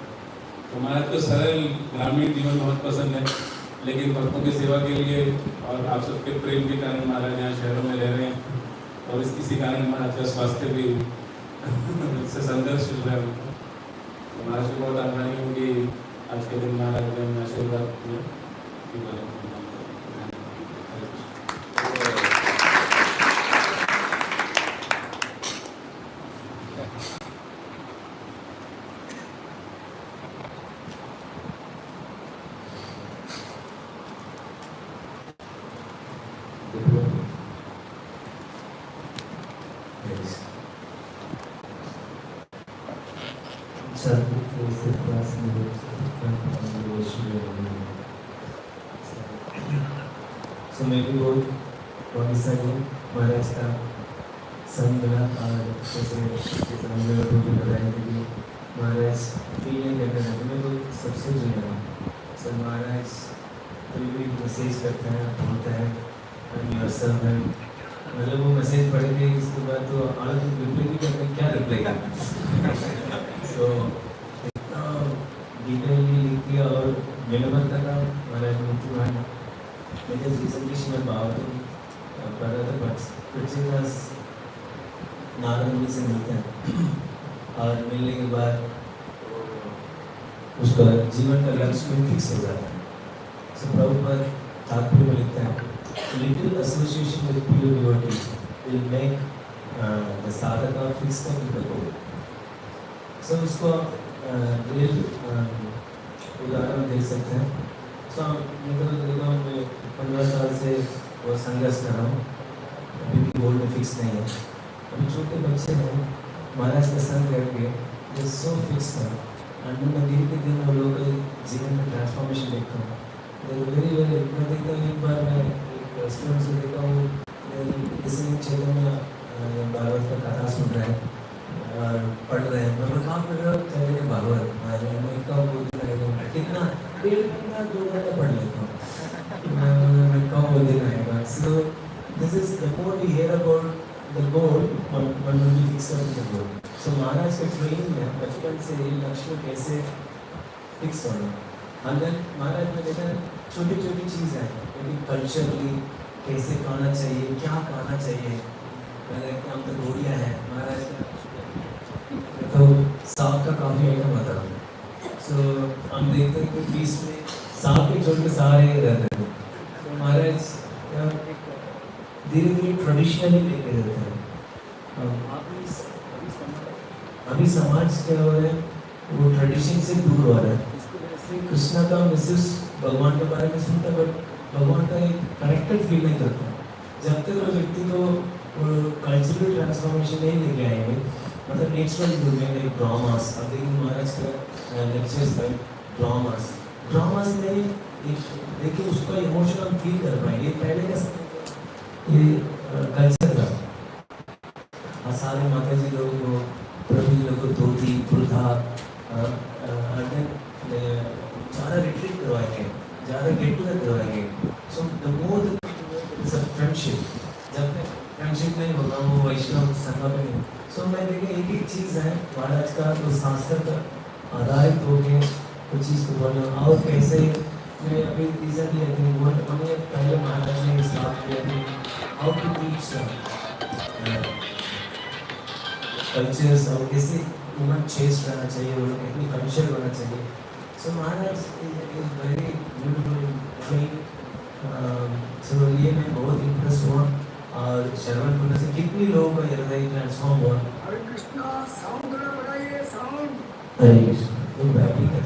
तो महाराज को सरल ग्रामीण जीवन बहुत पसंद है, लेकिन भक्तों की सेवा के लिए और आप सबके प्रेम के कारण महाराज यहाँ शहरों में रह रहे हैं, और इसी कारण महाराज का स्वास्थ्य भी से संघर्ष चल रहा है। तो महाराज को बहुत आभारी हूँ कि आज के दिन महाराज ने आशीर्वाद दिया। So मैं भी बहुत भाग्यशाली हूँ महाराज का सन मिला और जैसे हमने भी बताया कि महाराज फील नहीं करते रहते मैं तो सबसे जुड़ा हूँ। सर महाराज कोई भी मैसेज करता है बोलता है मतलब वो मैसेज पढ़ के इसके बाद तो आज रिप्लाई भी करते क्या रिप्लाई करते सो इतना डिटेलली लिख दिया और विनम्र का महाराज मूर्ति भाई मैं जब रिसेंटली श्रीमद् भागवतम पढ़ रहा था पृथ्वीदास नारद मुनि से मिलते हैं और मिलने के बाद उसका जीवन का लक्ष्य में फिक्स हो जाता है। सो प्रभुपाद तात्पर्य में लिखता है little association with pure devotee will make the sadhaka fix the goal. So उसको real उदाहरण दे सकते हैं। So मैं तो देखा हूँ मैं 15 साल से वो संघर्ष कर रहा हूँ अभी भी गोल में फिक्स नहीं है। अभी छोटे बच्चे हैं महाराज का संग करके ये सो फिक्स है और मैं दिन के दिन वो लोगों के जीवन में ट्रांसफॉर्मेशन देखता हूँ। वेरी मैं देखता हूँ एक बार मैं स्टूडेंट से देखा हूँ किसी क्षेत्र में भागवत का कथा सुन रहे हैं और पढ़ रहे हैं मतलब कहाँ पढ़ रहे हो चले गए भागवत मैं कब बोलते रहेगा कितना 1.5 घंटा 2 घंटा पढ़ लेता हूँ मैं कब बोलते रहेगा। So this is the more we hear about the goal one will be fix on the goal. So Maharaj का ट्रेनिंग है बचपन से ये लक्ष्य कैसे फिक्स होना और देन महाराज ने देखा छोटी छोटी चीज़ है लेकिन कल्चरली कैसे खाना चाहिए क्या खाना चाहिए पहले हम तो गोड़िया है महाराज का तो सांप का काफ़ी आइटम आता है। सो हम देखते हैं कि बीच में सांप के छोड़ के सारे रहते हैं तो महाराज धीरे धीरे ट्रेडिशनली लेके रहते हैं। अभी समाज क्या हो रहा है वो ट्रेडिशन से दूर हो रहा है। कृष्णा का मिसेस भगवान के बारे में सुनता बट भगवान का एक कनेक्टेड फील नहीं करता जब तक वो व्यक्ति को कल्चरल ट्रांसफॉर्मेशन नहीं लेके आएंगे मतलब नेचुरल में ड्रामास अब देखिए महाराज का लेक्चर्स है ड्रामास में एक देखिए उसका इमोशन हम फील कर पाएंगे पहले का ये कल्चर था सारे माता जी लोगों को प्रभु जी लोगों को धोती कुर्ता ज़्यादा रिट्रीट करवाएंगे ज़्यादा गेट टूगेदर करवाएंगे। सो द मोर फ्रेंडशिप जब तक फ्रेंडशिप नहीं होगा वो वैष्णव संगम में नहीं। सो मैं देखिए एक एक चीज़ है महाराज का तो शास्त्र का आधारित हो के कुछ चीज़ को बोलना और कैसे मैं अभी रिसेंटली आई थिंक हमने पहले महाराज ने स्टार्ट किया थी हाउ टू टीच कल्चर्स और कैसे वुमन चेस्ट रहना चाहिए वो अपनी कल्चर होना चाहिए। सो महाराज इज वेरी ब्यूटीफुल थिंग। सो ये मैं बहुत इम्प्रेस हुआ और श्रवण करने से कितनी लोगों का हृदय ट्रांसफॉर्म हुआ। हरे कृष्णा साउंड ना बढ़ाइए साउंड। हरे कृष्णा तुम बैटरी का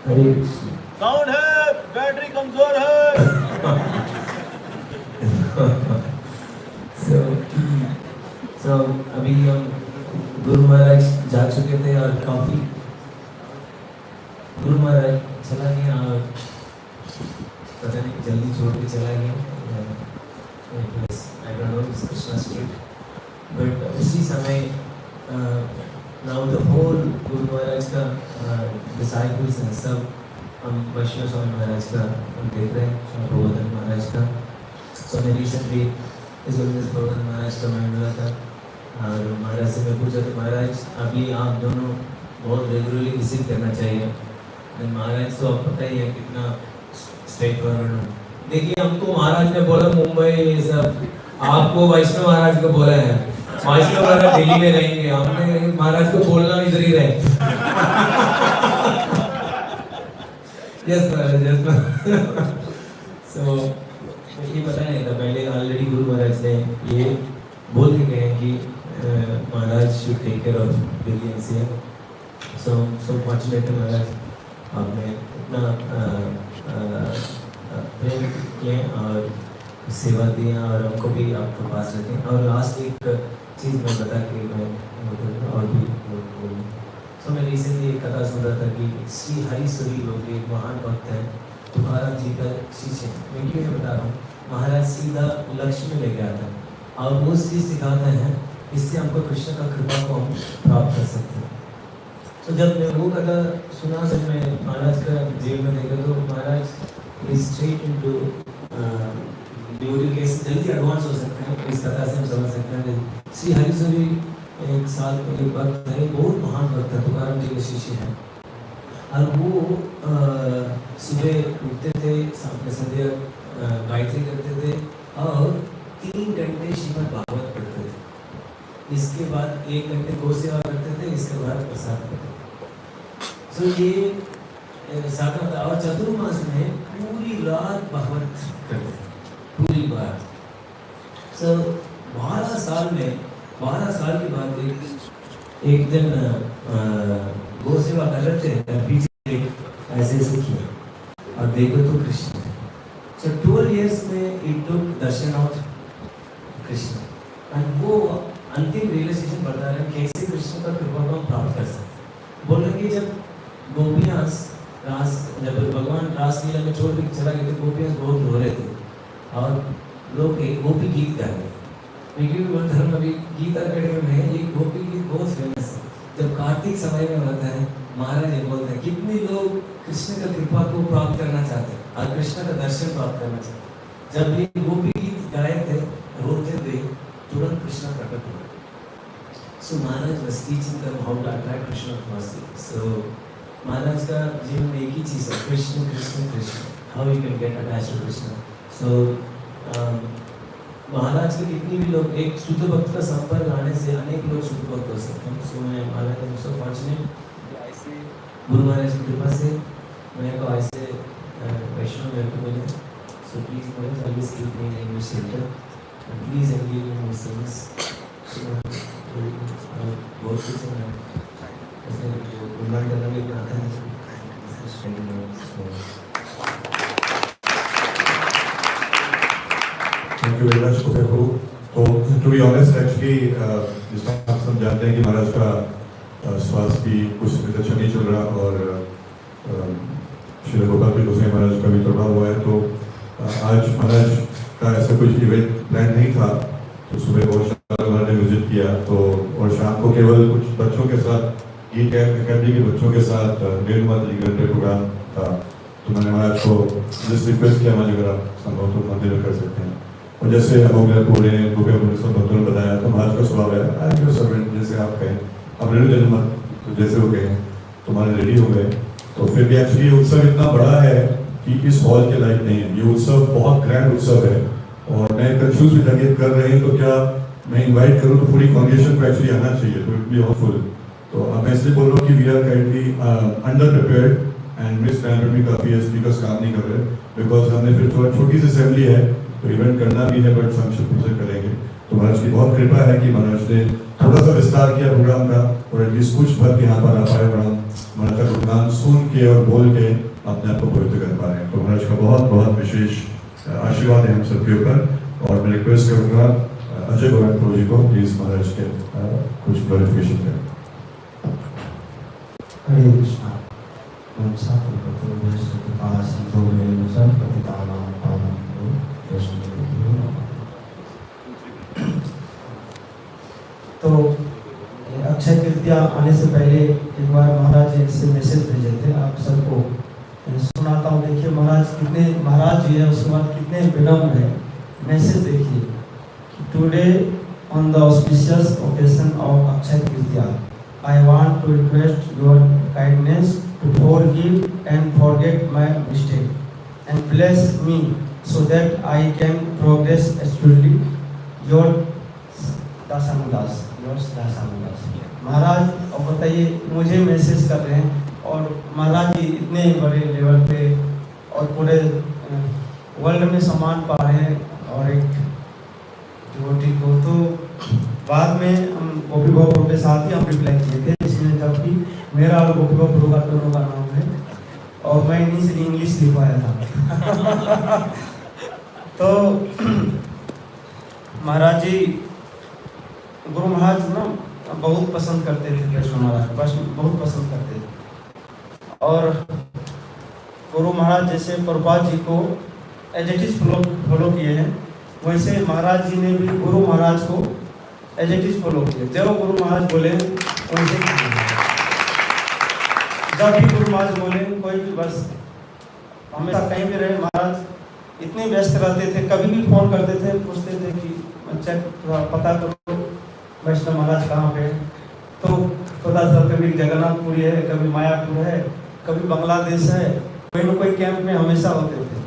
हरे कृष्णा साउंड है बैटरी कमजोर है। so अभी हम गुरु महाराज जा चुके थे और काफ़ी गुरु महाराज चला गया और पता नहीं जल्दी छोड़ के चला गया। I don't know Krishna street but उसी समय now the whole Guru Maharaj का डिसाइपल्स हैं सब हम वैष्णव स्वामी महाराज का हम देख रहे हैं स्वामी प्रबोधन महाराज का। सो मैं रिसेंटली इस प्रबोधन महाराज का मैं मिला था और महाराज से मैं पूछा तो महाराज अभी आप दोनों बहुत रेगुलरली विजिट करना चाहिए। महाराज तो आप पता ही है कितना स्ट्रेट फॉरवर्ड हूँ। देखिए हमको महाराज ने बोला मुंबई ये सब आपको वैष्णव महाराज को बोला है वैष्णव महाराज दिल्ली में रहेंगे हमने महाराज को बोलना इधर ही रहे। यस महाराज यस महाराज। सो ये बताया नहीं था पहले ऑलरेडी गुरु महाराज ने ये बोल के गए कि Maharaj should take care of Delhi NCR. So fortunate Maharaj आपने इतना प्रेम किए और सेवा दी और हमको भी आपके पास रखें। और लास्ट एक चीज़ मैं बता के मैं और भी कथा सुन रहा था कि श्री हरि सूरी लोग एक महान भक्त हैं, तुकाराम जी का शिष्य। मैं क्यों बता रहा हूँ, महाराज सीधा लक्ष्य में ले गया था और वो चीज़ सिखाते हैं, इससे हमको कृष्ण का कृपा को हम प्राप्त कर सकते हैं। तो जब मैं वो कथा सुना, जब मैं महाराज का जेल में देखा तो महाराज स्ट्रेट इनटू ड्यूटी केस जल्दी एडवांस हो सकते हैं। इस कथा से हम समझ सकते हैं श्री हरि सूरी एक साल एक भक्त है, बहुत महान भक्त है, तुकाराम जी के शिष्य हैं। और वो सुबह उठते थे, संध्या गायत्री करते थे और 3 घंटे श्रीमद् भागवत पढ़ते थे। इसके बाद 1 घंटे गौ सेवा करते थे, इसके बाद प्रसाद करते थे। तो ये साधना था। और चतुर्मास में पूरी रात भागवत करते थे, पूरी रात। सो 12 साल में, 12 साल के बाद एक दिन गौ सेवा कर रहे थे, पीछे ऐसे ऐसे किया और देखो तो कृष्ण। सो 12 years में it took Darshan of Krishna. And वो अंतिम रियलाइजेशन बता रहे हैं कैसे कृष्ण का कृपा को प्राप्त कर सकते। बोल रहे कि जब गोपियाँ रास, जब भगवान रासलीला में छोड़ के चला गया तो गोपियाँ बहुत रो रहे थे और लोग एक गोपी गीत गा रहे। क्योंकि धर्म अभी गीता अकेडमी में है, ये गोपी गीत बहुत फेमस है। जब कार्तिक समय में होता है, महाराज ये बोलते हैं कितने लोग कृष्ण का कृपा को प्राप्त करना चाहते हैं और कृष्ण का दर्शन प्राप्त करना चाहते हैं। जब ये गोपी गीत गाए थे, रोते थे, तुरंत कृष्ण प्रकट हुआ। सो महाराज was teaching them how to attract Krishna mercy. So महाराज का जीवन में एक ही चीज़ है, Krishna Krishna Krishna, how you can get attached to Krishna. So महाराज के कितनी भी लोग, एक शुद्ध भक्त का संपर्क आने से अनेक लोग शुद्ध भक्त हो सकते हैं। सो मैं महाराज का सो फॉर्चुनेट ऐसे गुरु महाराज की कृपा से मेरे को ऐसे वैष्णव मेरे को मिले। So please Maharaj always keep me in your shelter and please engage in my service. बहुत कुछ है ऐसे जो गुणगान करना भी इतना आता है। Thank you very much, Prabhu. तो to be honest, actually, जिस तरह हम जानते हैं कि महाराज का स्वास्थ्य भी कुछ अच्छा नहीं चल रहा और श्री गोपाल भी गोसाई महाराज का भी तोड़ा हुआ है। तो आज महाराज का ऐसा कुछ इवेंट प्लान नहीं था, तो सुबह बहुत शाम महाराज ने विजिट किया तो, और शाम को केवल कुछ बच्चों के साथ, गीत अकेडमी के बच्चों के साथ रेणुमा जी का प्रोग्राम था। तो मैंने महाराज को जिस रिक्वेस्ट किया, महाराज अगर आप संभव तो मंदिर में कर सकते हैं। और जैसे हो गया पूरे सब भक्तों ने बताया, तो महाराज का स्वभाव है आई एम योर सर्वेंट, जैसे आप कहें, अब रेणु जन्म तो जैसे हो गए तो हमारे रेडी हो गए। तो फिर भी एक्चुअली ये उत्सव इतना बड़ा है कि इस हॉल के लायक नहीं है। ये उत्सव बहुत ग्रैंड उत्सव है और मैं कंफ्यूज भी लगे कर रहे हैं, तो क्या मैं इन्वाइट करूँ तो पूरी कॉन्ग्रेगेशन को एक्चुअली आना चाहिए, तो इट बी हेल्पफुल। तो अब मैं इसलिए बोल रहा हूँ कि we are kindly under prepared and miss standard भी काफ़ी स्पीकर्स काम नहीं कर रहे, बिकॉज हमने फिर थोड़ा छोटी सी असेंबली है तो इवेंट करना भी है, बट फंक्शन से करेंगे। तो महाराज की बहुत कृपा है कि महाराज ने थोड़ा सा विस्तार किया प्रोग्राम का और एटलीस्ट कुछ भक्त यहाँ पर आ पाए और हम महाराज का गुणगान सुन के और बोल के अपने आप को पवित्र कर पा रहे हैं। तो महाराज का बहुत बहुत विशेष आशीर्वाद है हम सबके ऊपर। और मैं रिक्वेस्ट करूँगा अजय भगवान प्रभु जी को प्लीज महाराज के कुछ क्लैरिफिकेशन करें। हरे कृष्णा। तो अक्षय तृतीया आने से पहले एक बार महाराज से मैसेज भेजे थे आप सबको, सुनाता हूँ। देखिए महाराज कितने, महाराज जी है उसके बाद कितने विनम्र है। मैसेज देखिए, today on the auspicious occasion of Akshaya Tritiya I want to request your kindness to forgive and forget my mistake and bless me so that I can progress spiritually. Your dasanudas, yours dasanudas. Maharaj अब बताइए, मुझे मैसेज कर रहे हैं और महाराज जी इतने बड़े लेवल पे और पूरे वर्ल्ड में सम्मान पा रहे हैं और एक डिवोटी को। तो बाद में हम गोपी बाबा प्रभु के साथ ही हम रिप्लाई किए थे, इसमें जबकि मेरा और गोपी बाबा प्रभु का दोनों का नाम है और मैं इन्हीं से इंग्लिश लिखवाया था। तो महाराज जी, गुरु महाराज ना बहुत पसंद करते थे वैष्णव महाराज, बहुत पसंद करते थे। और गुरु महाराज जैसे प्रभुपाद जी को एज इट इज फॉलो किए हैं, वैसे महाराज जी ने भी गुरु महाराज को एज इट इज फॉलो किए। जो गुरु महाराज बोले वैसे जब भी गुरु महाराज बोले, कोई भी बस हमेशा कहीं भी रहे, महाराज इतने व्यस्त रहते थे, कभी भी फोन करते थे, पूछते थे कि चेक पता करो वैष्णव महाराज कहाँ पे, तो पता चल कभी जगन्नाथपुरी है, कभी मायापुर है, कभी बांग्लादेश है, कोई न कोई कैंप में हमेशा होते थे।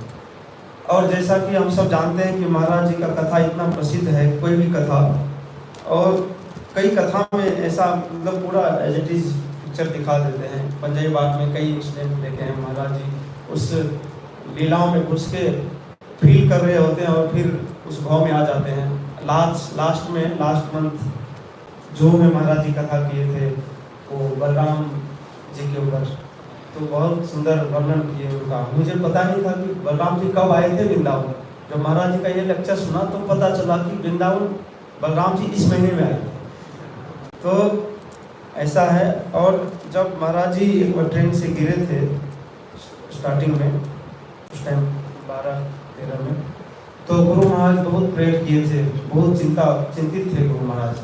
और जैसा कि हम सब जानते हैं कि महाराज जी का कथा इतना प्रसिद्ध है, कोई भी कथा, और कई कथा में ऐसा मतलब पूरा एज इट इज पिक्चर दिखा देते हैं। पंजाबी बाग में कई इंसिडेंट देखे हैं, महाराज जी उस लीलाओं में घुस के फील कर रहे होते हैं और फिर उस भाव में आ जाते हैं। लास्ट मंथ जो में महाराज जी कथा किए थे वो बलराम जी के ऊपर, तो बहुत सुंदर वर्णन किए उनका। मुझे पता नहीं था कि बलराम जी कब आए थे वृंदावन। जब महाराज जी का ये लेक्चर सुना तो पता चला कि वृंदावन बलराम जी इस महीने में आए थे। तो ऐसा है। और जब महाराज जी एक बार ट्रेन से गिरे थे स्टार्टिंग में, उस टाइम 12-13 में, तो गुरु महाराज बहुत प्रेयर किए थे, बहुत चिंतित थे गुरु महाराज।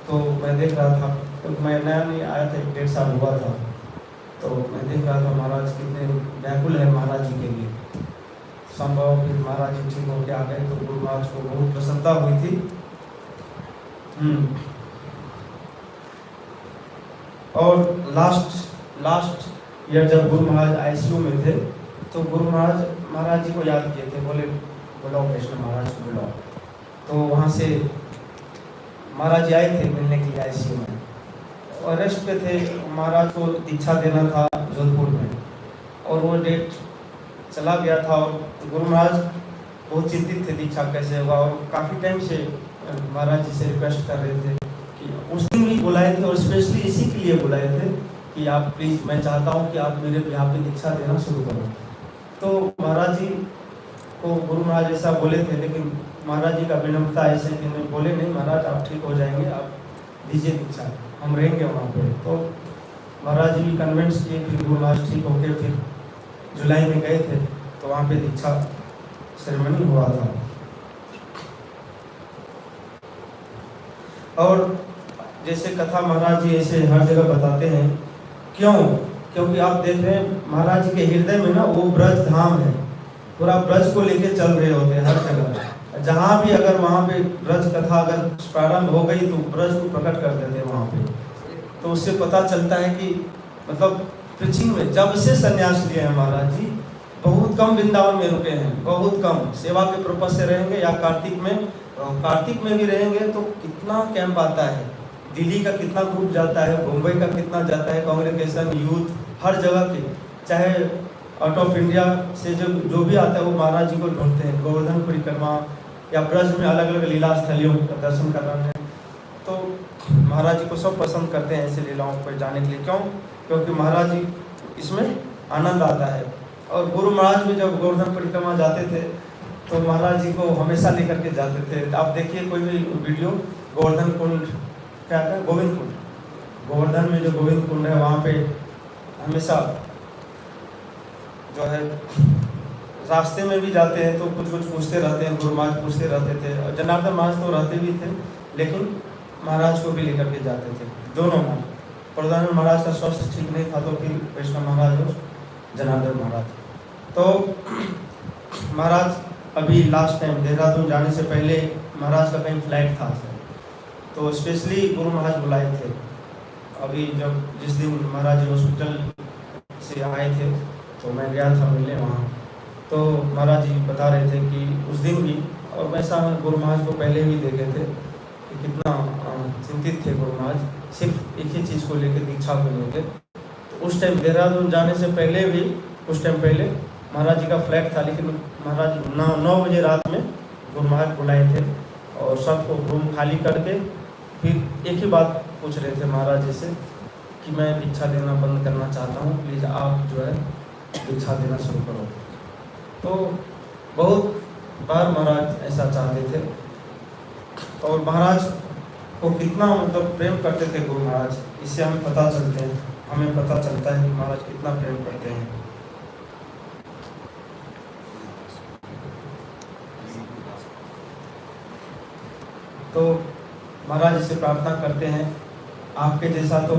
तो मैं देख रहा था, तो मैं नया नहीं आया था, 1-1.5 साल हुआ था, तो मैं देख रहा था महाराज कितने व्याकुल है महाराज जी के लिए। संभव फिर महाराज जी ठीक होकर आ गए तो गुरु महाराज को बहुत प्रसन्नता हुई थी। और लास्ट ईयर जब गुरु महाराज आईसीयू में थे तो गुरु महाराज जी को याद किए थे, बोले बुलाओ वैष्णव महाराज को बुलाओ। तो वहाँ से महाराज जी आए थे मिलने के लिए आईसीयू में, और रेस्ट पे थे। महाराज को दीक्षा देना था जोधपुर में, और वो डेट चला गया था, और गुरु महाराज बहुत चिंतित थे दीक्षा कैसे होगा, और काफ़ी टाइम से महाराज जी से रिक्वेस्ट कर रहे थे कि उस दिन भी बुलाए थे, और स्पेशली इसी के लिए बुलाए थे कि आप प्लीज़, मैं चाहता हूँ कि आप मेरे यहाँ पे दीक्षा देना शुरू करो। तो महाराज जी को गुरु महाराज ऐसा बोले थे, लेकिन महाराज जी का विनम्रता ऐसे कि नहीं, बोले नहीं महाराज आप ठीक हो जाएंगे, आप दीजिए दीक्षा, हम रहेंगे वहाँ पे। तो महाराज जी भी कन्विंस किए, फिर गुरु महाराज ठीक होके फिर जुलाई में गए थे, तो वहाँ पे दीक्षा सेरेमनी हुआ था। और जैसे कथा महाराज जी ऐसे हर जगह बताते हैं, क्योंकि आप देख रहे हैं महाराज जी के हृदय में ना वो ब्रज धाम है, पूरा ब्रज को लेके चल रहे होते हैं हर जगह। जहाँ भी अगर वहाँ पे ब्रज कथा अगर प्रारंभ हो गई तो ब्रज को प्रकट कर देते हैं वहाँ पे। तो उससे पता चलता है कि मतलब प्रीचिंग में जब से संन्यास लिए हैं महाराज जी, बहुत कम वृंदावन में रुके हैं, बहुत कम। सेवा के पर्पज से रहेंगे या कार्तिक में भी रहेंगे तो कितना कैंप आता है, दिल्ली का कितना ग्रुप जाता है, मुंबई का कितना जाता है, कांग्रेगेशन यूथ हर जगह के, चाहे आउट ऑफ इंडिया से जो भी आता है वो महाराज जी को ढूंढते हैं, गोवर्धन परिक्रमा या ब्रज में अलग अलग लीला स्थलियों का दर्शन करना है। तो महाराज जी को सब पसंद करते हैं ऐसे लीलाओं पर जाने के लिए। क्योंकि महाराज जी इसमें आनंद आता है। और गुरु महाराज भी जब गोवर्धन परिक्रमा जाते थे तो महाराज जी को हमेशा लेकर के जाते थे। आप देखिए कोई भी वीडियो, गोवर्धन कुंड क्या है, गोविंद कुंड, गोवर्धन में जो गोविंद कुंड है वहाँ पे हमेशा जो है रास्ते में भी जाते हैं तो कुछ पूछते रहते हैं, गुरु महाराज पूछते रहते थे। और जनार्दन महाराज तो रहते भी थे, लेकिन महाराज को भी लेकर के जाते थे, दोनों महाराज। प्रधान महाराज का स्वास्थ्य ठीक नहीं था तो फिर वैष्णव महाराज और जनार्दन महाराज। तो महाराज अभी लास्ट टाइम देहरादून जाने से पहले महाराज का कहीं फ्लाइट था, तो स्पेशली गुरु महाराज बुलाए थे। अभी जब जिस दिन महाराज हॉस्पिटल से आए थे तो मैं गया था मिलने वहाँ, तो महाराज जी बता रहे थे कि उस दिन भी, और वैसा गुरु महाराज को पहले भी देखे थे कि कितना चिंतित थे गुरु महाराज, सिर्फ एक ही चीज़ को लेकर, दीक्षा को लेकर। तो उस टाइम देहरादून जाने से पहले भी, कुछ टाइम पहले महाराज जी का फ्लाइट था, लेकिन महाराज 9 बजे रात में गुरु महाराज बुलाए थे और सबको रूम खाली करके फिर एक ही बात पूछ रहे थे महाराज जी से कि मैं दीक्षा देना बंद करना चाहता हूँ, प्लीज़ आप जो है दीक्षा देना शुरू करो। तो बहुत बार महाराज ऐसा चाहते थे। और महाराज को कितना मतलब प्रेम करते थे गुरु महाराज, इससे हमें पता चलते हैं। हमें पता चलता है कि महाराज कितना प्रेम करते हैं। तो महाराज से प्रार्थना करते हैं, आपके जैसा तो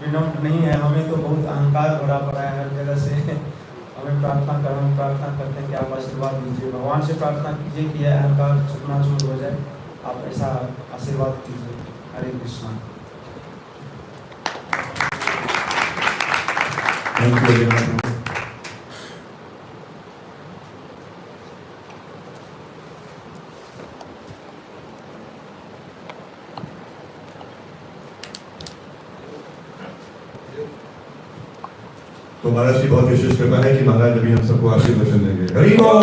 विनम्र नहीं है, हमें तो बहुत अहंकार भरा पड़ा है हर जगह से। हम प्रार्थना करते हैं कि आप आशीर्वाद दीजिए, भगवान से प्रार्थना कीजिए कि यह अहंकार चूर हो जाए, आप ऐसा आशीर्वाद कीजिए। हरे कृष्णा। तो महाराज की बहुत विशेष कृपा है कि महाराज अभी हम सबको आशीर्वचन देंगे। हरि बोल,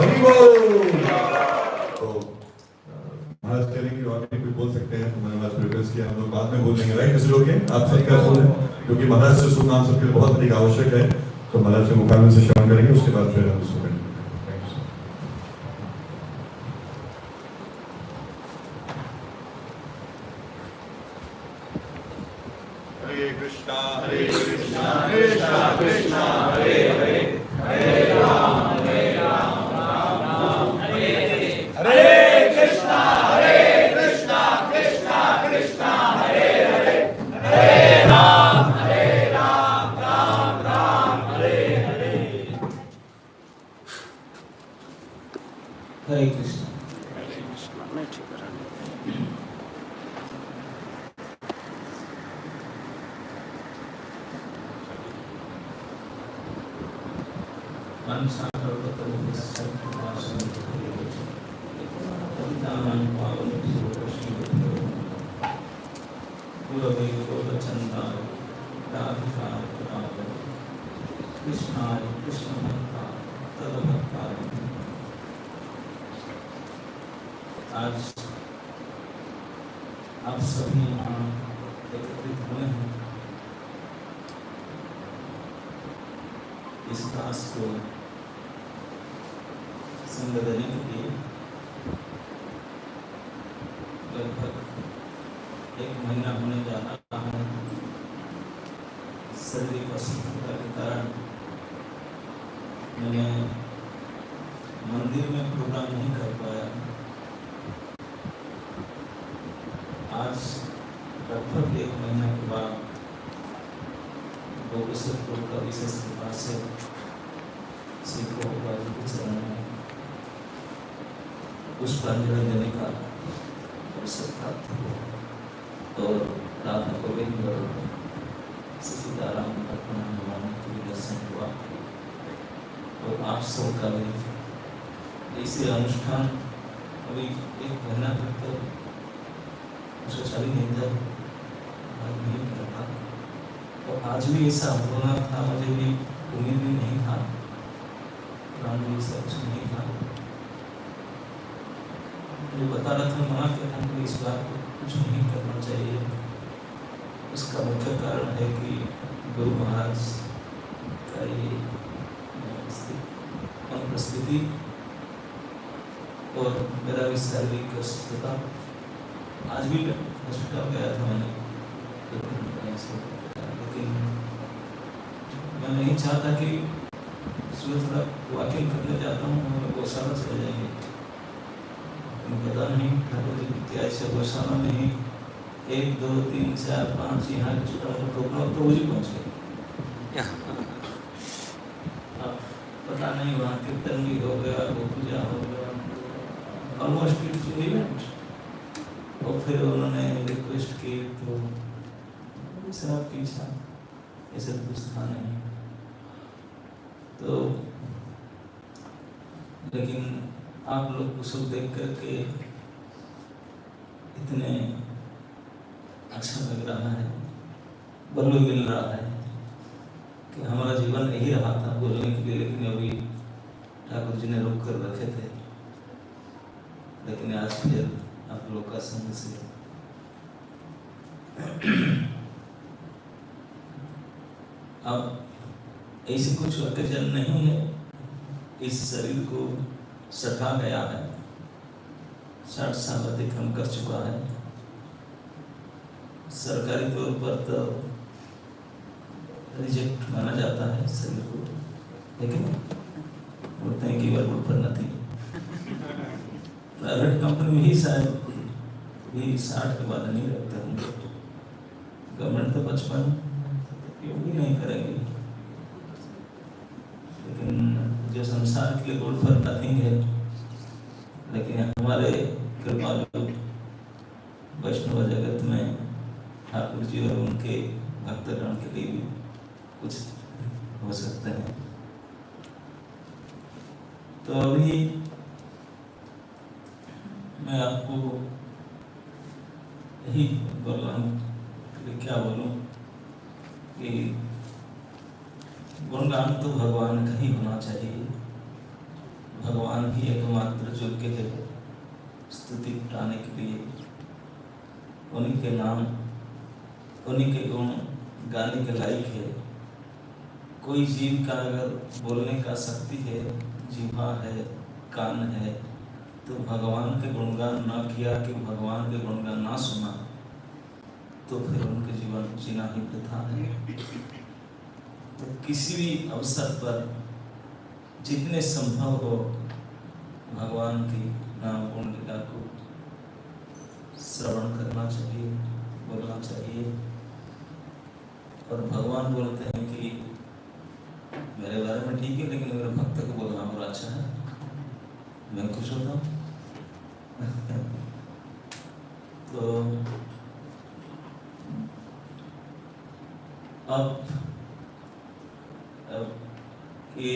हरि बोल। तो महाराज कहेंगे और भी कुछ बोल सकते हैं, तो मैंने महाराज रिक्वेस्ट किया हम लोग बाद में बोल देंगे, राइट? इसलिए ओके, आप सबका बोल है क्योंकि महाराज से सुनना हम सबके लिए बहुत अधिक आवश्यक है। तो महाराज के मुकाबले से श्रवण करेंगे, उसके बाद फिर हम उसको करेंगे। हरे कृष्णा कृष्णा कृष्णा हरे हरे, हरे राम राम राम हरे हरे, हरे कृष्णा कृष्णा कृष्णा हरे हरे, हरे राम राम राम हरे हरे। हरे कृष्ण। आज आप सभी यहाँ एकत्रित हुए हैं इस दास को संग देने के लिए। लगभग 1 महीना होने जा रहा है। शारीरिक असुस्थता के कारण मैंने मंदिर में प्रोग्राम नहीं कर पाया। आज लगभग 1 महीना के बाद गोपेश्वर का विशेष कृपा से श्री प्रभुपाद जी के चरणों में पुष्पांजलि देने का अवसर प्राप्त हुआ और राधा गोविंद और सीताराम अपना भगवान के दर्शन हुआ। और आप सबका भी ऐसे अनुष्ठान अभी 1 महीना तक तो सोचा भी नहीं था, नहीं करता। और आज भी ऐसा होना था, मुझे भी उम्मीद भी नहीं था, प्लान भी ऐसा कुछ नहीं था। मुझे बता रहा था, मना किया था कि इस बार कुछ नहीं करना चाहिए। उसका मुख्य कारण है कि गुरु महाराज का ये अनुपस्थिति और मेरा भी शारीरिक अस्वस्थता। आज भी हॉस्पिटल गया था मैंने, लेकिन मैं नहीं चाहता कि सुबह थोड़ा वॉकिंग करने जाता हूँ, मैं गौशाला चले जाएंगे। पता नहीं ठाकुर जी क्या ऐसे गौशाला में ही 1 2 3 4 5 यहाँ के छोटा मोटा प्रोग्राम तो मुझे पहुँच गए। पता नहीं वहाँ कीर्तन भी हो गया, वो पूजा हो गया, ऑलमोस्ट इवेंट। और फिर उन्होंने रिक्वेस्ट की तो शराब पीछा ऐसे तो कुछ था नहीं। तो लेकिन आप लोग को सब देख करके इतने अच्छा लग रहा है, बल मिल रहा है कि हमारा जीवन यही रहा था बोलने के लिए, लेकिन अभी ठाकुर जी ने रोक कर रखे थे। लेकिन आज फिर आप लोग का संग से अब ऐसी कुछ ओकेजन नहीं है। इस शरीर को सटा गया है, 60 साल अतिक्रम कर चुका है। सरकारी तौर पर तो रिजेक्ट माना जाता है शरीर को, लेकिन बोलते हैं कि we are good for nothing. Private company में ही शायद भी 60 के बाद नहीं रखते होंगे, गवर्नमेंट तो 55 उपयोग भी नहीं करेंगे। लेकिन जो संसार के लिए गुड फॉर नथिंग है, लेकिन हमारे कृपालु वैष्णव जगत में ठाकुर जी और उनके भक्तगण के लिए भी कुछ हो सकते हैं। तो अभी मैं आपको यही बोल रहा हूँ कि क्या बोलूँ कि गुणगान तो भगवान का ही होना चाहिए। भगवान ही एकमात्र योग्य है स्तुति उठाने के लिए। उन्हीं के नाम, उन्हीं के गुण गाने के लायक है। कोई जीव का अगर बोलने का शक्ति है, जीवा है, कान है, तो भगवान के गुणगान ना किया कि भगवान के गुणगान ना सुना, तो फिर उनके जीवन जीना ही वृथा है। तो किसी भी अवसर पर जितने संभव हो भगवान की नाम गुण लीला को श्रवण करना चाहिए, बोलना चाहिए। और भगवान बोलते हैं कि मेरे बारे में ठीक है, लेकिन मेरे भक्त को बोलना और अच्छा है, मैं खुश होता हूँ। तो अब ये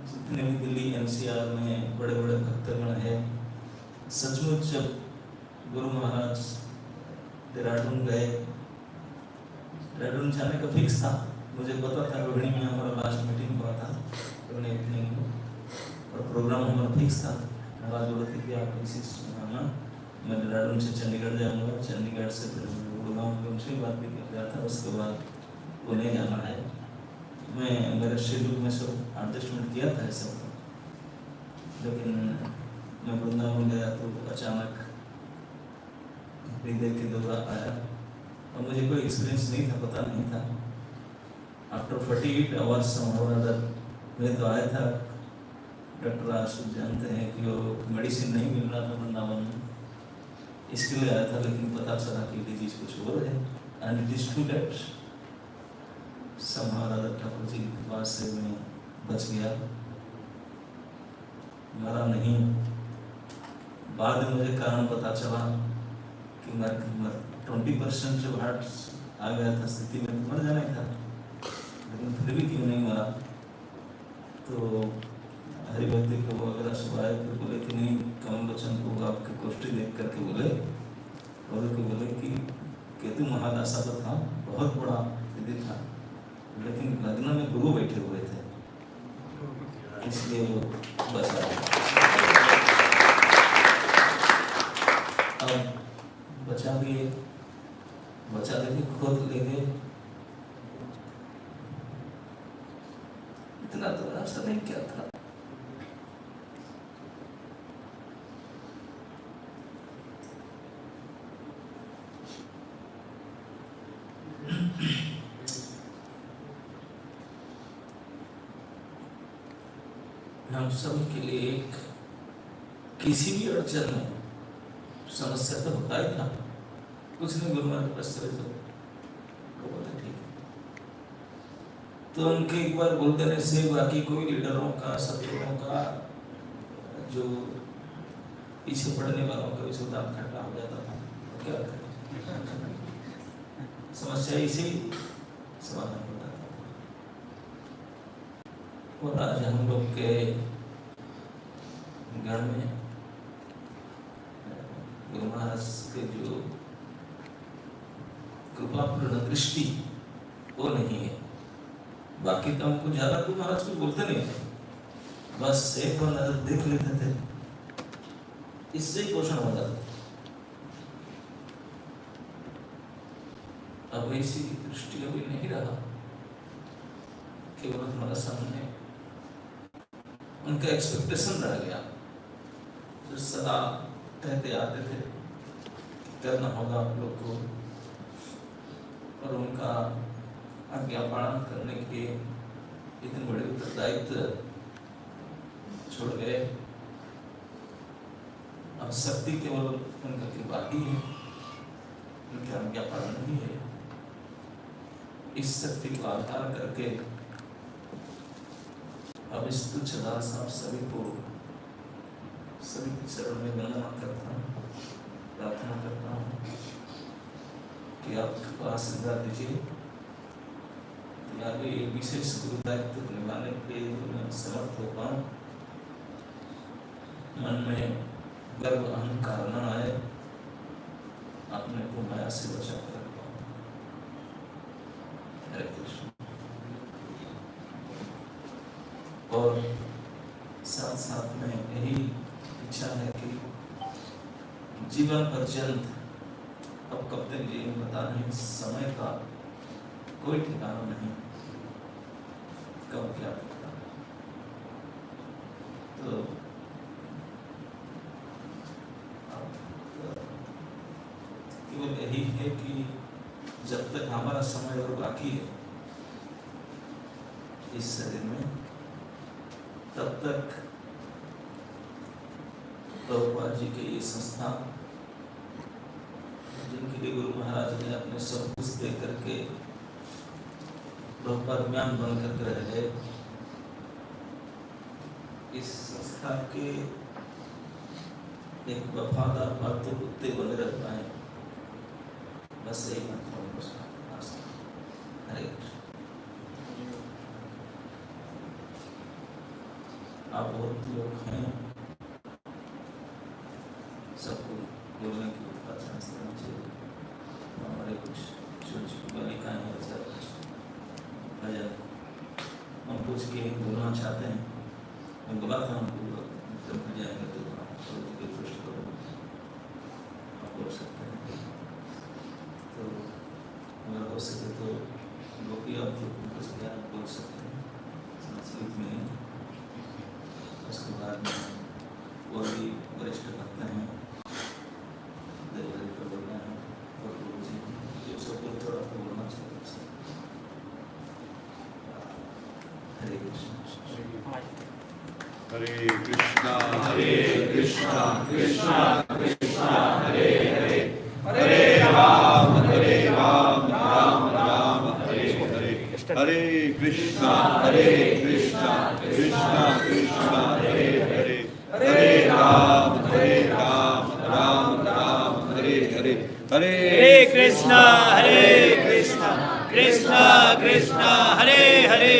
जितने भी दिल्ली एनसीआर में बड़े बड़े भक्तगण हैं, सचमुच जब गुरु महाराज देहरादून गए, देहरादून जाने का फिक्स था, मुझे पता था रोहिणी में हमारा लास्ट मीटिंग हुआ था और प्रोग्राम हमारा फिक्स था। महाराज बोलते कि आप इसी आना, मैं देहरादून से चंडीगढ़ जाऊँगा, चंडीगढ़ से फिर गुड़गांव में उनसे बात भी कर रहा था, उसके बाद पुणे जाना है। मैं मेरे शेड्यूल में सब एडजस्टमेंट किया था सब, लेकिन मैं वृंदावन गया तो अचानक हृदय के दौरा आया और मुझे कोई एक्सपीरियंस नहीं था, पता नहीं था। आफ्टर 48 आवर्स मैं तो आया था। डॉक्टर आशु जानते हैं कि वो मेडिसिन नहीं मिल रहा था वृंदावन में, इसके लिए आया था, लेकिन पता चला कि डिजीज कुछ और है। And it is too late. समाराधा ठाकुर जी के पास से मैं बच गया, मरा नहीं। बाद में मुझे कारण पता चला कि मैं 20% जब हार्ट आ गया था स्थिति में तो मर जाना था, लेकिन फिर भी क्यों नहीं मरा। तो हरिभक्ति को वगैरह सब आए, फिर बोले कि नहीं, कमल बच्चन को आपके कोष्ठी देख करके बोले कि केतु महादासा तो था, बहुत बड़ा स्थिति था, लेकिन लग्न में गुरु बैठे हुए थे, इसलिए वो बचा। अब बचा दिए, बचा देके खोद ले गए। इतना तो ऐसा नहीं क्या था। हम सब के लिए एक किसी भी अड़चन में समस्या तो होता ही था। कुछ नहीं, गुरु महाराज पास चले तो बोले ठीक। तो उनके एक बार बोल देने से बाकी कोई लीडरों का, सत्संगों का, जो पीछे पड़ने वालों का भी सुधार खट्टा हो जाता था। तो क्या करें, समस्या इसी समाधान होता था। और आज हम लोग के घर में गुरु महाराज के जो कृपापूर्ण दृष्टि वो नहीं है। बाकी तो हमको ज्यादा गुरु महाराज को बोलते नहीं थे, बस एक बार नजर देख लेते थे, इससे ही पोषण हो जाता। अब ऐसी दृष्टि अभी नहीं रहा, केवल हमारा सामने उनका एक्सपेक्टेशन रह गया, जो सदा कहते आते थे करना होगा आप लोग को। और उनका आज्ञा पालन करने के इतने बड़े उत्तरदायित्व छोड़ गए। अब शक्ति केवल उनका कृपा ही है, उनकी आज्ञा पालन नहीं है। इस शक्ति को आधार करके अब इस तुच्छ दास आप सभी को सभी के चरण में वंदना करता हूँ, प्रार्थना करता हूँ कि आप कृपा आशीर्वाद दीजिए, आगे विशेष गुरु दायित्व निभाने के लिए मैं समर्थ हो पाऊँ, मन में गर्व अहंकार न आए, अपने को माया से बचा कर रख पाऊँ। हरे कृष्ण। और साथ साथ में यही इच्छा है कि जीवन पर्यंत, अब कब तक ये बता नहीं, समय का कोई ठिकाना नहीं, कब क्या होता है। तो केवल यही है कि जब तक हमारा समय और बाकी है इस शरीर में, तब तक प्रभुपाद जी के ये संस्था, जिनके लिए गुरु महाराज ने अपने सब कुछ दे करके प्रभुपाद ज्ञान बनकर रह गए, इस संस्था के एक वफादार पात्र कुत्ते बने रह पाए, बस यही मात्र आशा। हरे कृष्ण। आप बहुत लोग हैं, सबको बोलने की पहचान चाहिए। हमारे कुछ छोटी छोटी बालिकाएं हैं, कुछ भजन हम कुछ के बोलना चाहते हैं, मैं बोला था हमको जब मिल जाएंगे तो के पृष्ठ को आप बोल सकते हैं। तो अगर हो सके तो लोग आप जो कुछ ज्ञान बोल सकते हैं संस्कृत में। उसके बाद में और भी वरिष्ठ भक्त हैं, देवदारी पर बोलना है, और गुरु जी जो सबको थोड़ा सा बोलना चाहिए। हरे कृष्ण। हरे कृष्णा कृष्णा कृष्णा कृष्णा हरे हरे, हरे राम राम राम हरे हरे, हरे कृष्णा कृष्णा कृष्णा हरे हरे, हरे राम राम राम हरे हरे, हरे कृष्णा कृष्णा कृष्णा हरे हरे,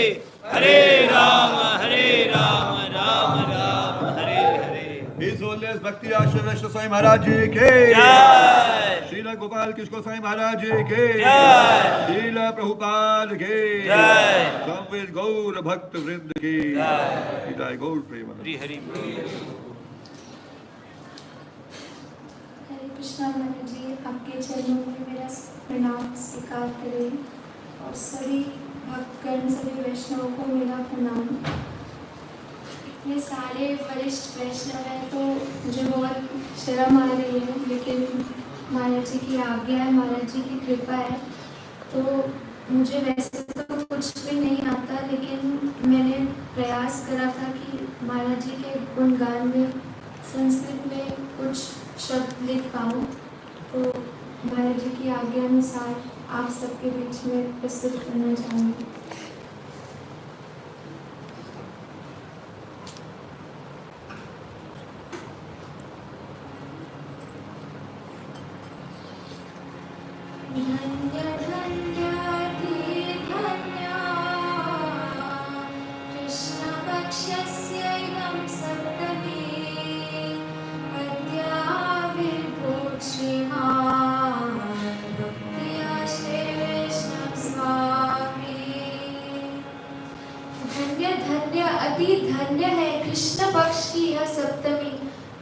हरे राम राम राम हरे हरे। His Holiness Bhakti Ashram Vishnu Swami Maharaj Ji के जय, श्रीला गोपाल कृष्ण स्वामी महाराज जी के जय, श्रीला प्रभुपाद के जय, समवेत गौर भक्त वृंद की जय, गौर प्रेम। हरि हरि। हरे कृष्णा मनु जी, आपके चरणों में मेरा प्रणाम स्वीकार करें और सभी भक्तगण, सभी वैष्णवों को मेरा प्रणाम। इतने सारे वरिष्ठ वैष्णव हैं तो मुझे बहुत शर्म आ रही है, लेकिन महाराज जी की आज्ञा है, महाराज जी की कृपा है। तो मुझे वैसे तो कुछ भी नहीं आता, लेकिन मैंने प्रयास करा था कि महाराज जी के गुणगान में संस्कृत में कुछ शब्द लिख पाऊँ। तो महाराज जी की आज्ञा अनुसार आप सबके बीच में प्रस्तुत करना चाहूँगी। धन्य धन्याति धन्या कृष्ण पक्षस्य इदं सप्तमी अद्याविर्भूषिमान् भक्त्या श्री वैष्णव स्वामी। धन्य धन्य अति धन्य है कृष्ण पक्ष की यह सप्तमी,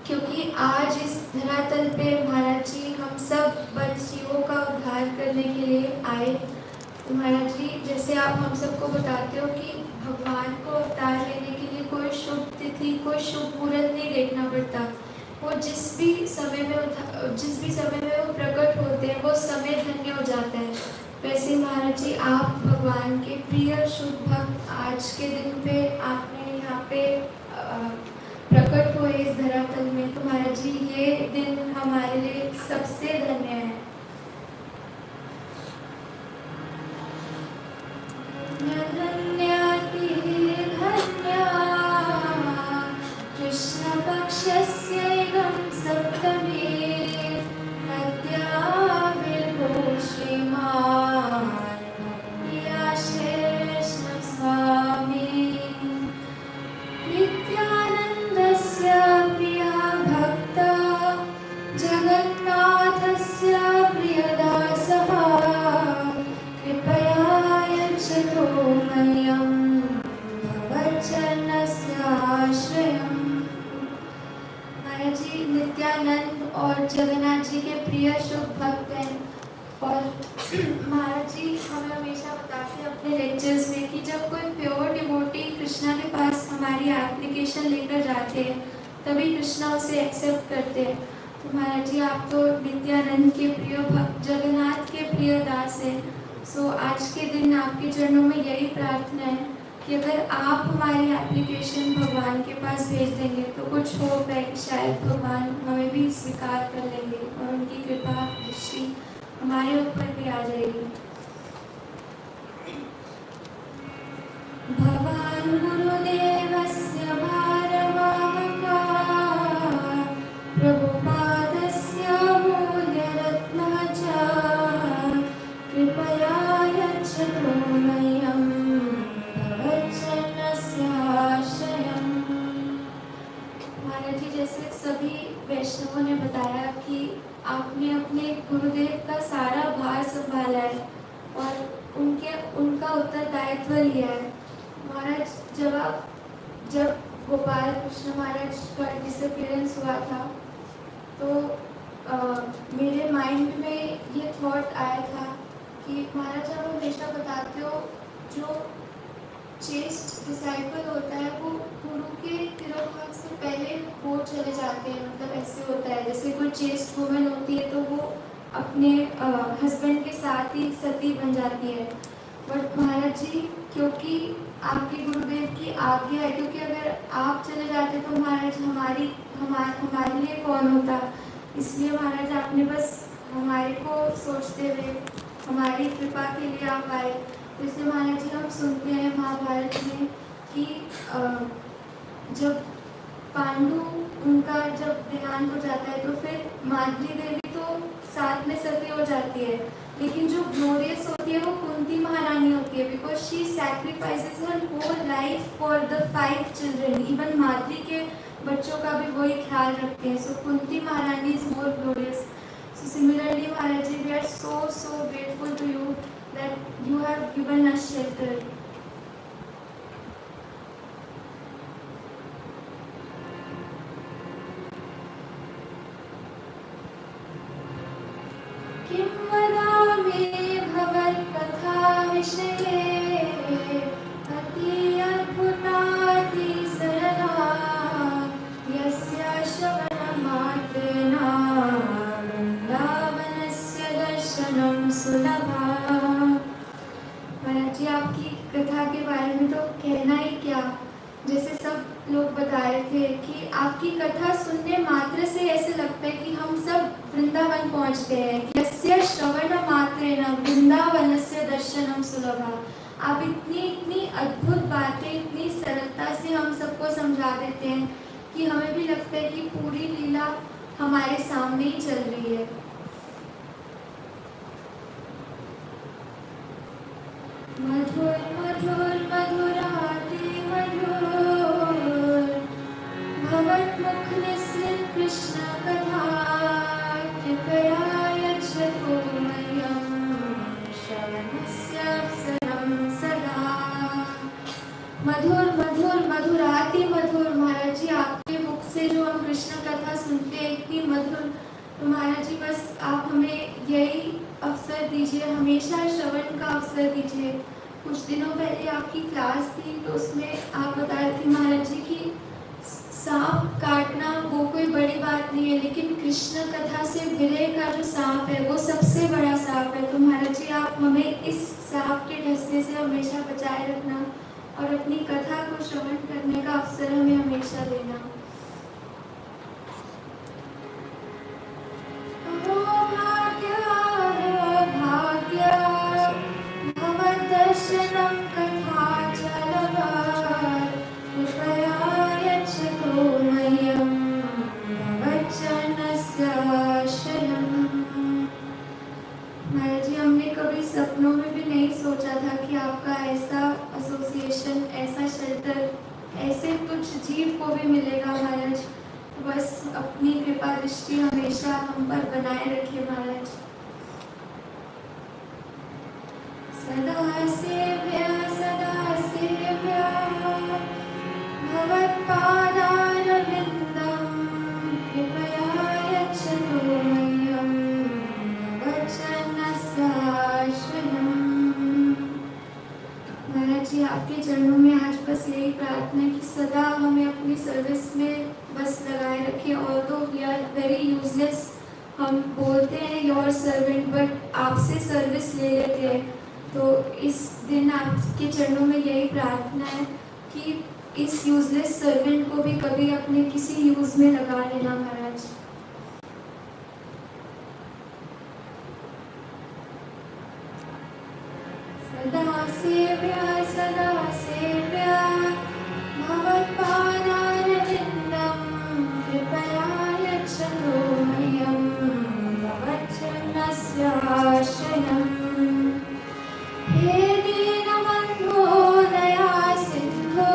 क्योंकि आज इस धरातल पे महाराज जी हम सब बंशियों का उद्धार करने के लिए आए। महाराज जी, जैसे आप हम सबको बताते हो कि भगवान को अवतार लेने के लिए कोई शुभ तिथि, कोई शुभ मुहूर्त नहीं देखना पड़ता। वो जिस भी समय में वो प्रकट होते हैं वो समय धन्य हो जाता है। वैसे महाराज जी, आप भगवान के प्रिय शुद्ध भक्त, आज के दिन पे आपने यहाँ पे प्रकट हुए इस धरातल में, तो महाराज जी ये दिन हमारे लिए सबसे धन्य है। कृष्ण पक्षस्यैवं सप्तमी नद्या विभो श्रीमान् भक्त्याशेष स्वामी नित्यानन्दस्य प्रिया भक्ता जगन्नाथस्य प्रियदासः कृपया यच्छतु मह्यं भवच्चरणस्य आश्रयम्। महाराज जी नित्यानंद और जगन्नाथ जी के प्रिय शुभ भक्त हैं, और महाराज जी हमें हमेशा बताते हैं अपने लेक्चर्स में कि जब कोई प्योर डिवोटी कृष्णा के पास हमारी एप्लीकेशन लेकर जाते हैं तभी कृष्णा उसे एक्सेप्ट करते हैं। तो महाराज जी, आप तो नित्यानंद के प्रिय भक्त, जगन्नाथ के प्रिय दास हैं। सो आज के दिन आपके चरणों में यही प्रार्थना है कि अगर आप हमारी एप्लीकेशन भगवान के पास भेज देंगे तो कुछ होप है कि शायद भगवान हमें भी स्वीकार कर लेंगे और उनकी कृपा दृष्टि हमारे ऊपर भी आ जाएगी। भगवान गुरुदेवस्य भारवाहका प्रभुपादस्य मूल्यरत्नः च कृपया यच्छतु मह्यं भवच्चरणस्य आश्रयम्। महाराज जी, जैसे सभी वैष्णवों ने बताया कि आपने अपने गुरुदेव का सारा भार संभाला है और उनका उत्तरदायित्व लिया है। महाराज, जब गोपाल कृष्ण महाराज का डिसअपीयरेंस हुआ था तो मेरे माइंड में ये थॉट आया था कि महाराज, आप हमेशा बताते हो जो चेस्ट डिसाइपल होता है वो गुरु के तिरोभाग से पहले वो चले जाते हैं, मतलब ऐसे होता है जैसे कोई चेस्ट वुमन होती है तो वो अपने हस्बैंड के साथ ही सती बन जाती है। बट महाराज जी, क्योंकि आपके गुरुदेव की आज्ञा है, क्योंकि अगर आप चले जाते तो महाराज हमारे लिए कौन होता, इसलिए महाराज आपने बस हमारे को सोचते हुए हमारी कृपा के लिए आप आए। जैसे महाराज जी, हम सुनते हैं महाभारत में कि जब पांडु उनका जब देहांत हो जाता है तो फिर माद्री देवी तो साथ में सती हो जाती है, लेकिन जो ग्लोरियस होती है वो कुंती महारानी होती है, because she sacrifices her whole life for the 5 children. Even Madri के बच्चों का भी वही ख्याल रखते हैं। सो कुंती महारानी is more glorious. So similarly Maharaj ji, we are so grateful to you that you have given us shelter. किं वदामि भवत्कथा विषये अति अद्भुताति सरला यस्य श्रवणमात्रेण वृन्दावनस्य दर्शनं सुलभा। महाराज जी, आपकी कथा के बारे में तो कहना ही क्या, जैसे सब लोग बता रहे थे कि आपकी कथा सुनने मात्र से ऐसे लगता है कि हम सब वृंदावन पहुंच गए हैं। यस्य श्रवण मात्रेण वृंदावनस्य दर्शनम सुलभा। आप इतनी अद्भुत बातें इतनी सरलता से हम सबको समझा देते हैं कि हमें भी लगता है कि पूरी लीला हमारे सामने ही चल रही है। मधुर मधुर मधुराति मधुर भवन्मुख निःसृत कृष्ण कथा कृपया यच्छतु मह्यं श्रवणस्य अवसरं सदा। मधुर मधुर मधुराति मधुर। महाराज जी, आपके मुख से जो हम कृष्ण कथा सुनते हैं इतनी मधुर, तो महाराज जी बस आप हमें यही अवसर दीजिए, हमेशा श्रवण का अवसर दीजिए। कुछ दिनों पहले आपकी क्लास थी तो उसमें आप बता रहे थे महाराज जी कि सांप काटना वो कोई बड़ी बात नहीं है, लेकिन कृष्ण कथा से विरह का जो सांप है वो सबसे बड़ा सांप है। तो महाराज जी आप हमें इस सांप के डसने से हमेशा बचाए रखना और अपनी कथा को श्रवण करने का अवसर हमें हमेशा देना। भवद्दर्शनं कथाचलवात् कृपया यच्छतु मह्यं भवच्चरणस्याश्रयम्। महाराज जी हमने कभी सपनों में भी नहीं सोचा था कि आपका ऐसा एसोसिएशन, ऐसा शेल्टर, ऐसे तुच्छ जीव को भी मिलेगा महाराज। बस अपनी कृपा दृष्टि हमेशा हम पर बनाए रखिए महाराज। सदा सेव्या भवत्पादारविन्दं कृपया यच्छतु मह्यं भवच्चरणस्याश्रयम्। महाराज जी आपके चरणों में आज बस यही प्रार्थना है कि सदा हमें अपनी सर्विस में बस लगाए रखें। Although we are very useless, हम बोलते हैं योर सर्वेंट बट आपसे सर्विस ले लेते हैं। तो इस दिन आपके चरणों में यही प्रार्थना है कि इस यूजलेस सर्वेंट को भी कभी अपने किसी यूज में लगा लेना महाराज। सदा सेव्या भवत्पादारविन्दं कृपया यच्छतु मह्यं भवच्चरणस्याश्रयम्। हे दीनबन्धो दया सिन्धो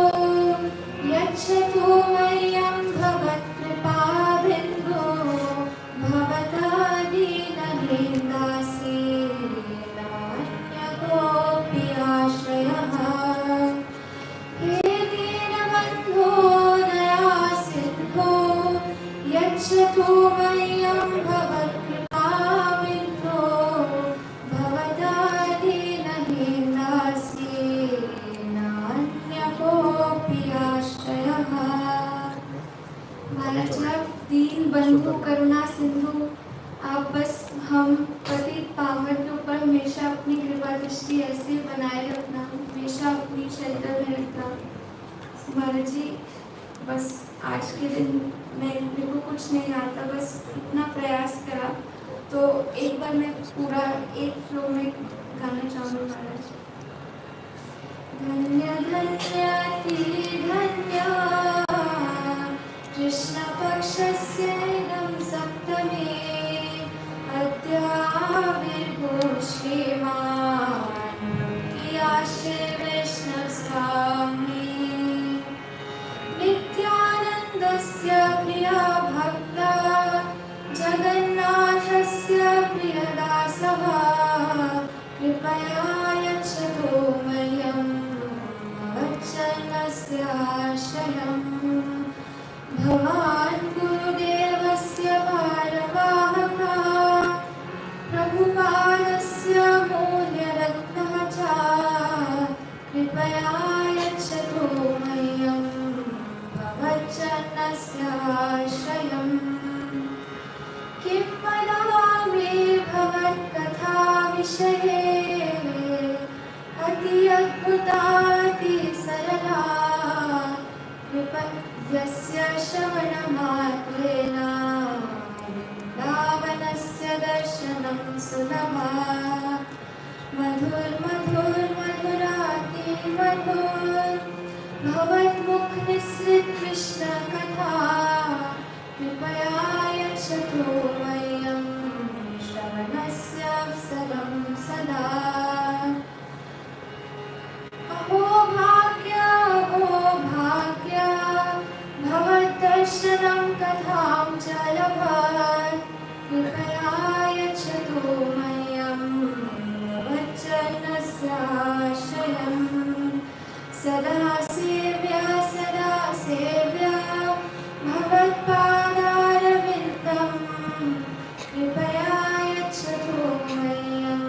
यच्छतु मह्यं भवत्कृपाबिन्दो भवता दीनहीनदासी नान्यकोऽपि आश्रयः। हे दीनबन्धो दया सिन्धो यच्छतु मह्यं भवत्कृपाबिन्दो भवता दीनहीनदासी नान्यकोऽपि आश्रयः। महाराज आप दीन बंधु करुणा सिंधु, आप बस हम पतित पावन के ऊपर हमेशा अपनी कृपा दृष्टि ऐसे बनाए रखना, हमेशा अपनी शेल्टर में रखना। महाराज जी बस आज के दिन मेरे को कुछ नहीं आता, बस इतना प्रयास करा। तो एक बार मैं पूरा एक फ्लो में गाना चाहूँगी महाराज। धन्य धन्य अति धन्य कृष्ण पक्षस्य इदं सप्तमे अद्य आविर्भूः श्रीमान् याश्रे वैष्णवस्वामी नित्यानन्दस्य प्रिया भक्ता जगन्नाथस्य प्रियदासः कृपया यच्छतु मह्यं भवच्चरणस्याश्रयम्। भवान् गुरुदेवस्य भारवाहकः प्रभुपादस्य मूल्यरत्नः च कृपया यच्छतु मह्यं भवच्चरणस्याश्रयम्। किं वदामि भवत्कथाविषये अति अद्भुता अति सरला यस्य श्रवणमात्रेण वृन्दावनस्य दर्शनं सुलभा। मधुरातिमधुर भवन्मुखनिसृत कृष्णकथा कृपया यच्छतु मह्यं श्रवणस्य अवसरं सदा। अहो भाग्य भवद्दर्शनं कथां च लभात् कृपया यच्छतु मह्यं भवच्चरणस्याश्रयम्। सदा सेव्या भवत्पादारविन्दं कृपया यच्छतु मह्यं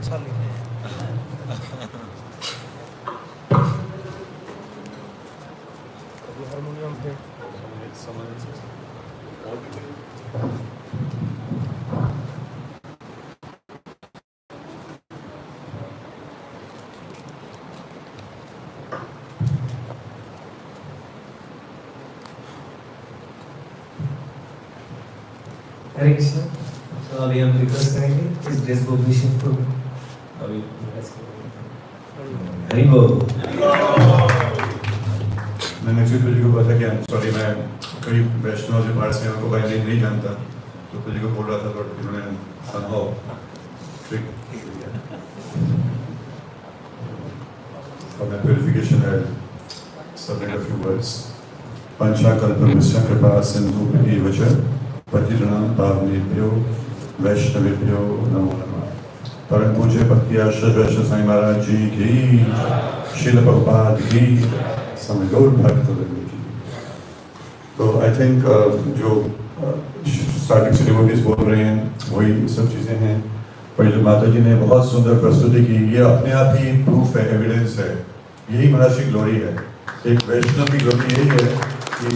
अच्छा लिखे हैं। अभी हारमोनियम पे हरे कृष्ण। तो अभी हम रिक्वेस्ट करेंगे इस ड्रेस को शिफ्ट को अभी हरि बोल। मैंने एक्चुअली जी को बताया कि सॉरी मैं कई वैष्णव से बाहर से उनको भाई नहीं जानता, तो जी को बोल रहा था बट उन्होंने somehow trick किया। और मैं purification है submit a few words। पंचाकल्पमस्य कृपा सिंधु एव च पतितानां पावनेभ्यो वैष्णवेभ्यो नमो नमः। परम पूज्य भक्ति आश्रय वैष्णव साईं महाराज जी की, श्रील प्रभुपाद की, समय गौर भक्त की। तो आई थिंक जो स्टार्टिंग से डिवोटीज बोल रहे हैं वही सब चीज़ें हैं। पर जो माता जी ने बहुत सुंदर प्रस्तुति की, ये अपने आप ही प्रूफ है, एविडेंस है। यही महाराज की ग्लोरी है। एक वैष्णव की ग्लोरी यही है कि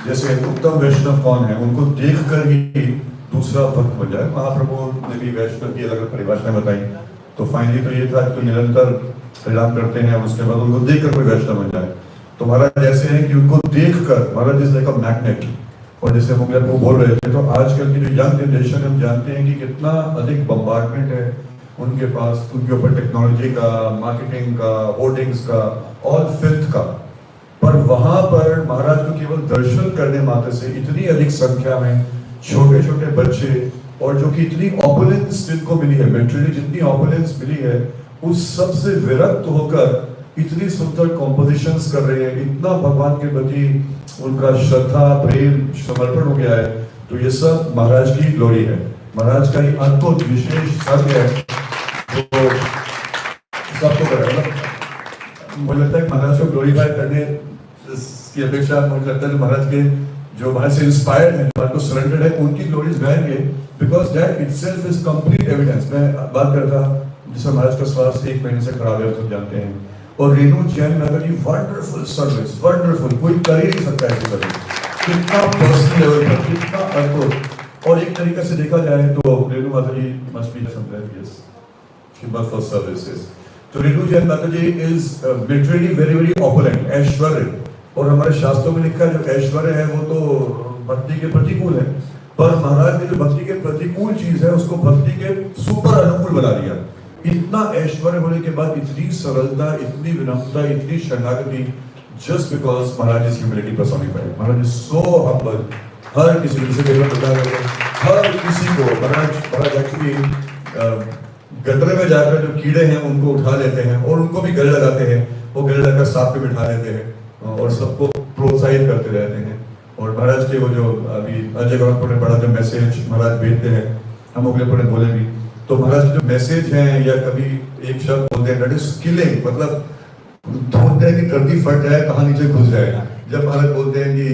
जैसे उत्तम वैष्णव कौन है, उनको देखकर ही दूसरा भक्त बन जाए। महाप्रभु ने भी वैष्णव की अलग अलग परिभाषाएं बताई। तो फाइनली तो ये था कि निरंतर प्रणाम करते हैं, उसके बाद उनको देखकर कोई वैष्णव बन जाए। तो महाराज ऐसे हैं कि उनको देखकर महाराज इज लाइक अ मैग्नेट। और जैसे हम आपको बोल रहे थे, तो आजकल की जो यंग जनरेशन, हम जानते हैं कि कितना अधिक बम्बार्डमेंट है उनके पास, उनके ऊपर टेक्नोलॉजी का, मार्केटिंग का, होर्डिंग्स का, ऑल फिल्थ का। पर वहां पर महाराज को केवल दर्शन करने मात्र से इतनी अधिक संख्या में छोटे छोटे बच्चे, और जो कि इतनी ऑपुलेंस जिनको मिली है, मेटेरियली जितनी ऑपुलेंस मिली है, उस सब से विरक्त होकर इतनी सुंदर कॉम्पोजिशंस कर रहे हैं, इतना भगवान के प्रति उनका श्रद्धा, प्रेम, समर्पण हो गया है। तो ये सब महाराज की ग्लोरी है। महाराज का ही अद्भुत विशेष सर्ग है जो सबको करेगा। मुझे लगता है महाराज को ग्लोरीफाई करने की अपेक्षा, मुझे लगता है महाराज के जो महाराज से इंस्पायर्ड है, महाराज को सरेंडर्ड है, उनकी ग्लोरीज गाएंगे, because that itself is complete evidence. मैं बात करता जिसमें महाराज का स्वास्थ्य 1 महीने से खराब है, सब जानते हैं। और रेणु जैन नगर की वंडरफुल सर्विस, वंडरफुल, कोई कर ही नहीं सकता ऐसी सर्विस। कितना पर्सनल लेवल पर, कितना अद्भुत। और एक तरीके से देखा जाए तो Renu Mata ji must be somewhere for services. तो Renu Jain Mata ji is literally very very opulent, aishwarya. और हमारे शास्त्रों में लिखा है जो ऐश्वर्य है वो तो भक्ति के प्रतिकूल है, पर महाराज ने जो भक्ति के प्रतिकूल चीज है उसको भक्ति के सुपर अनुकूल बना दिया। इतना ऐश्वर्य होने के बाद इतनी सरलता, इतनी विनम्रता, इतनी शरणागति, just because Maharaj is humility personified. Maharaj is so humble. हर किसी से हर किसी को महाराज एक्चुअली गटरे में जाकर जो कीड़े हैं उनको उठा लेते हैं और उनको भी गले लगाते हैं, वो गले लगाकर सांप पे बिठा लेते हैं और सबको प्रोत्साहित करते रहते हैं। और महाराज के वो जो अभी अजय गौरपुर ने बड़ा जो मैसेज महाराज भेजते हैं, हम अगलेपुर ने बोले भी, तो महाराज जो मैसेज हैं या कभी एक शब्द बोलते हैं, दैट इज किलिंग, मतलब ढूंढते हैं कि धरती फट जाए, कहाँ नीचे घुस जाए। जब महाराज बोलते हैं कि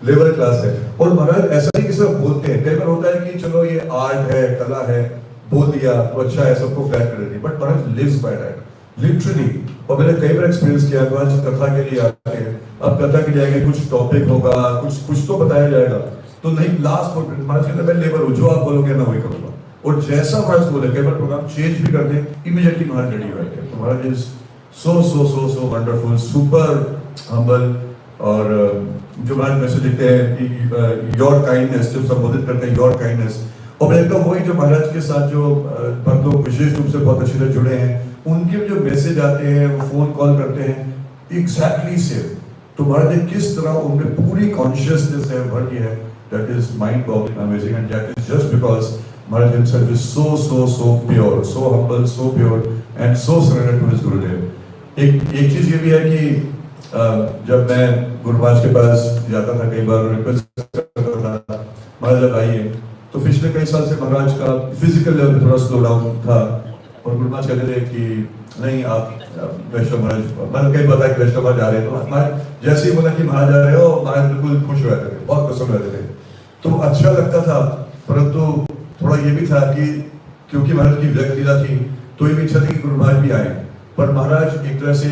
लेबर क्लास है, और महाराज ऐसा नहीं कि सब बोलते हैं। कई बार होता है कि चलो ये आर्ट है, कला है, बोल दिया तो अच्छा है, सबको फ्लैट कर देती है, but Maharaj lives by that literally. और मैंने कई बार एक्सपीरियंस किया, आज कथा के लिए आते हैं, अब कथा के जाएंगे, कुछ टॉपिक होगा, कुछ तो बताया जाएगा, तो नहीं लास्ट महाराज कहते मैं लेबर हूँ, जो आप बोलोगे मैं वही करूंगा। और जैसा महाराज बोले, कई बार प्रोग्राम चेंज भी कर दे, इमीडिएटली महाराज रेडी बैठे। तो Maharaj is so so so so wonderful, super humble. और जो महाराज मैसेज लिखते हैं कि योर काइंडनेस, जब संबोधित करते हैं योर काइंडनेस, और मैं देखता हूँ वही जो महाराज के साथ जो भक्त लोग विशेष रूप से बहुत अच्छे से जुड़े हैं, उनके जो मैसेज आते हैं, वो फोन कॉल करते हैं, एग्जैक्टली सेम। तो महाराज ने किस तरह उनमें पूरी कॉन्शियसनेस है भर दी है, that is mind boggling, amazing, and that is just because Maharaj himself is so so so pure, so humble, so pure and so surrendered to his Gurudev. एक चीज ये भी है कि जब मैं गुरु महाराज के पास जाता था, कई बार रिक्वेस्ट करता था महाराज जब आइए, तो पिछले कई साल से महाराज का फिजिकल लेवल पे थोड़ा स्लो डाउन था, और गुरु महाराज कहते थे कि नहीं आप वैष्णव महाराज, मैंने कई बताया कि वैष्णव महाराज आ रहे हैं, तो महाराज जैसे ही बोला कि महाराज आ रहे हो, महाराज बिल्कुल खुश हो जाते थे, बहुत प्रसन्न रहते थे। तो अच्छा लगता था परंतु थोड़ा ये भी था कि क्योंकि महाराज की व्यक्त लीला थी तो ये भी इच्छा थी कि गुरु महाराज भी आए, पर महाराज एक तरह से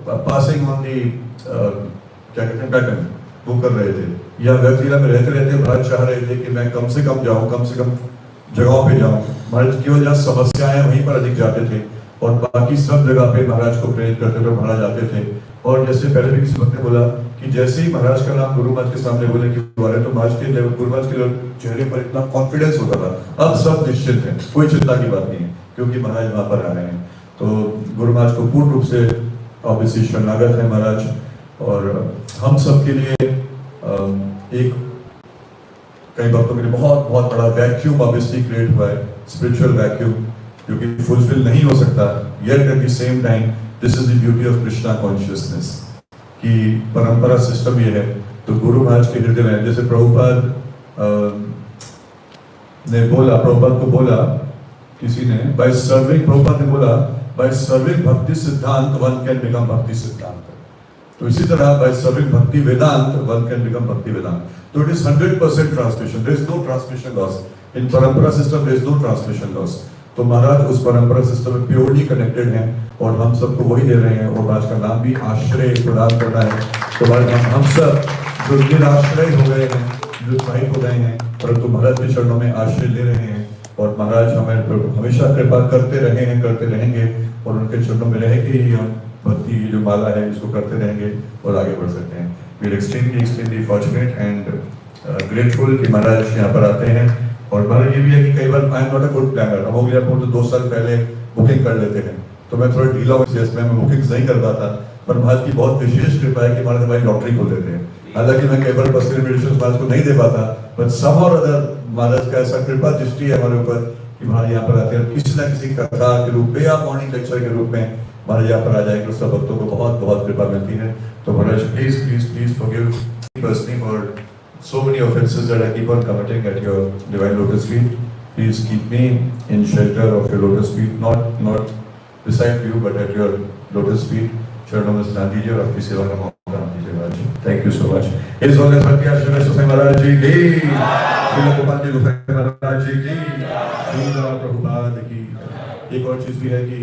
पासिंग ऑन दी क्या कहते हैं पैटर्न वो कर रहे थे, या व्यक्त लीला में रहते रहते महाराज चाह रहे थे कि मैं कम से कम जाऊं, कम से कम जगहों पे जाऊं। महाराज केवल जहाँ समस्याएं वहीं पर अधिक जाते थे और बाकी सब जगह पे महाराज को प्रेरित करते थे, महाराज आते थे। और जैसे पहले भी किसी वक्त ने बोला कि जैसे ही महाराज का नाम गुरु महाराज के सामने बोले कि वाले तो महाराज के गुरु महाराज के चेहरे पर इतना कॉन्फिडेंस होता था, अब सब निश्चित है, कोई चिंता की बात नहीं है क्योंकि महाराज वहां पर आ रहे हैं। तो गुरु महाराज को पूर्ण रूप से ऑब्वियसली शरणागत है महाराज, और हम सब के लिए एक कई वक्तों के लिए बहुत बहुत बड़ा वैक्यूम ऑब्वियसली क्रिएट हुआ है, स्पिरिचुअल वैक्यूम जो कि फुलफिल नहीं हो सकता। Yet eight the same time this is the beauty of Krishna consciousness कि परंपरा सिस्टम ये है। तो गुरु महाराज के हृदय में जैसे प्रभुपाद ने बोला, प्रभुपाद को बोला किसी ने, बाय सर्विंग, प्रभुपाद ने बोला बाय सर्विंग भक्ति सिद्धांत वन कैन बिकम भक्ति सिद्धांत। तो इसी तरह बाय सर्विंग भक्ति वेदांत one can become Bhakti Vedanta. तो it is 100% transmission, there is no transmission loss in parampara system, there is no transmission loss. तो महाराज उस परंपरा सिस्टम में प्योरली कनेक्टेड हैं और हम सबको वही दे रहे हैं, और महाराज का नाम भी आश्रय प्रदान करना है। तो हम सब जो निराश्रय हो गए हैं, जो साहिब हो गए हैं, परंतु महाराज के चरणों में आश्रय ले रहे हैं, और महाराज हमें हमेशा कृपा करते रहे हैं, करते रहेंगे, और उनके चरणों में रह के ही हम भक्ति जो माला है इसको करते रहेंगे और आगे बढ़ सकते हैं। We are extremely fortunate and grateful कि महाराज यहाँ पर आते हैं। और महाराज ये भी है कि कई बार I am not a good planner, हम हो गया तो 2 साल पहले बुकिंग कर लेते हैं, तो मैं थोड़ा ढीला हूँ इसलिए मैं बुकिंग नहीं कर पाता, पर महाराज की बहुत विशेष कृपा है कि महाराज हमारी लॉटरी खोल देते हैं। हालांकि मैं कई बार पर्सनल मेडिटेशन महाराज को नहीं दे पाता, बट सम और अदर महाराज का ऐसा कृपा दृष्टि है हमारे ऊपर कि महाराज यहाँ पर आते हैं, किसी न किसी कथा के रूप में या मॉर्निंग लेक्चर के रूप में महाराज यहाँ पर आ जाएंगे, सब भक्तों को बहुत बहुत कृपा मिलती है। तो Maharaj please please please forgive personally for so many offenses that I keep on committing at your divine lotus feet. Please keep me in shelter of your lotus feet, not beside you, but at your lotus feet. चरणों में स्नान दीजिए और आपकी सेवा का मौका दीजिए महाराज। Thank you so much. इस वक्त भक्ति आश्रम गोसाई महाराज जी की, श्रील गोपाल जी गोसाई महाराज जी की, श्रील प्रभुपाद की। एक और चीज भी है कि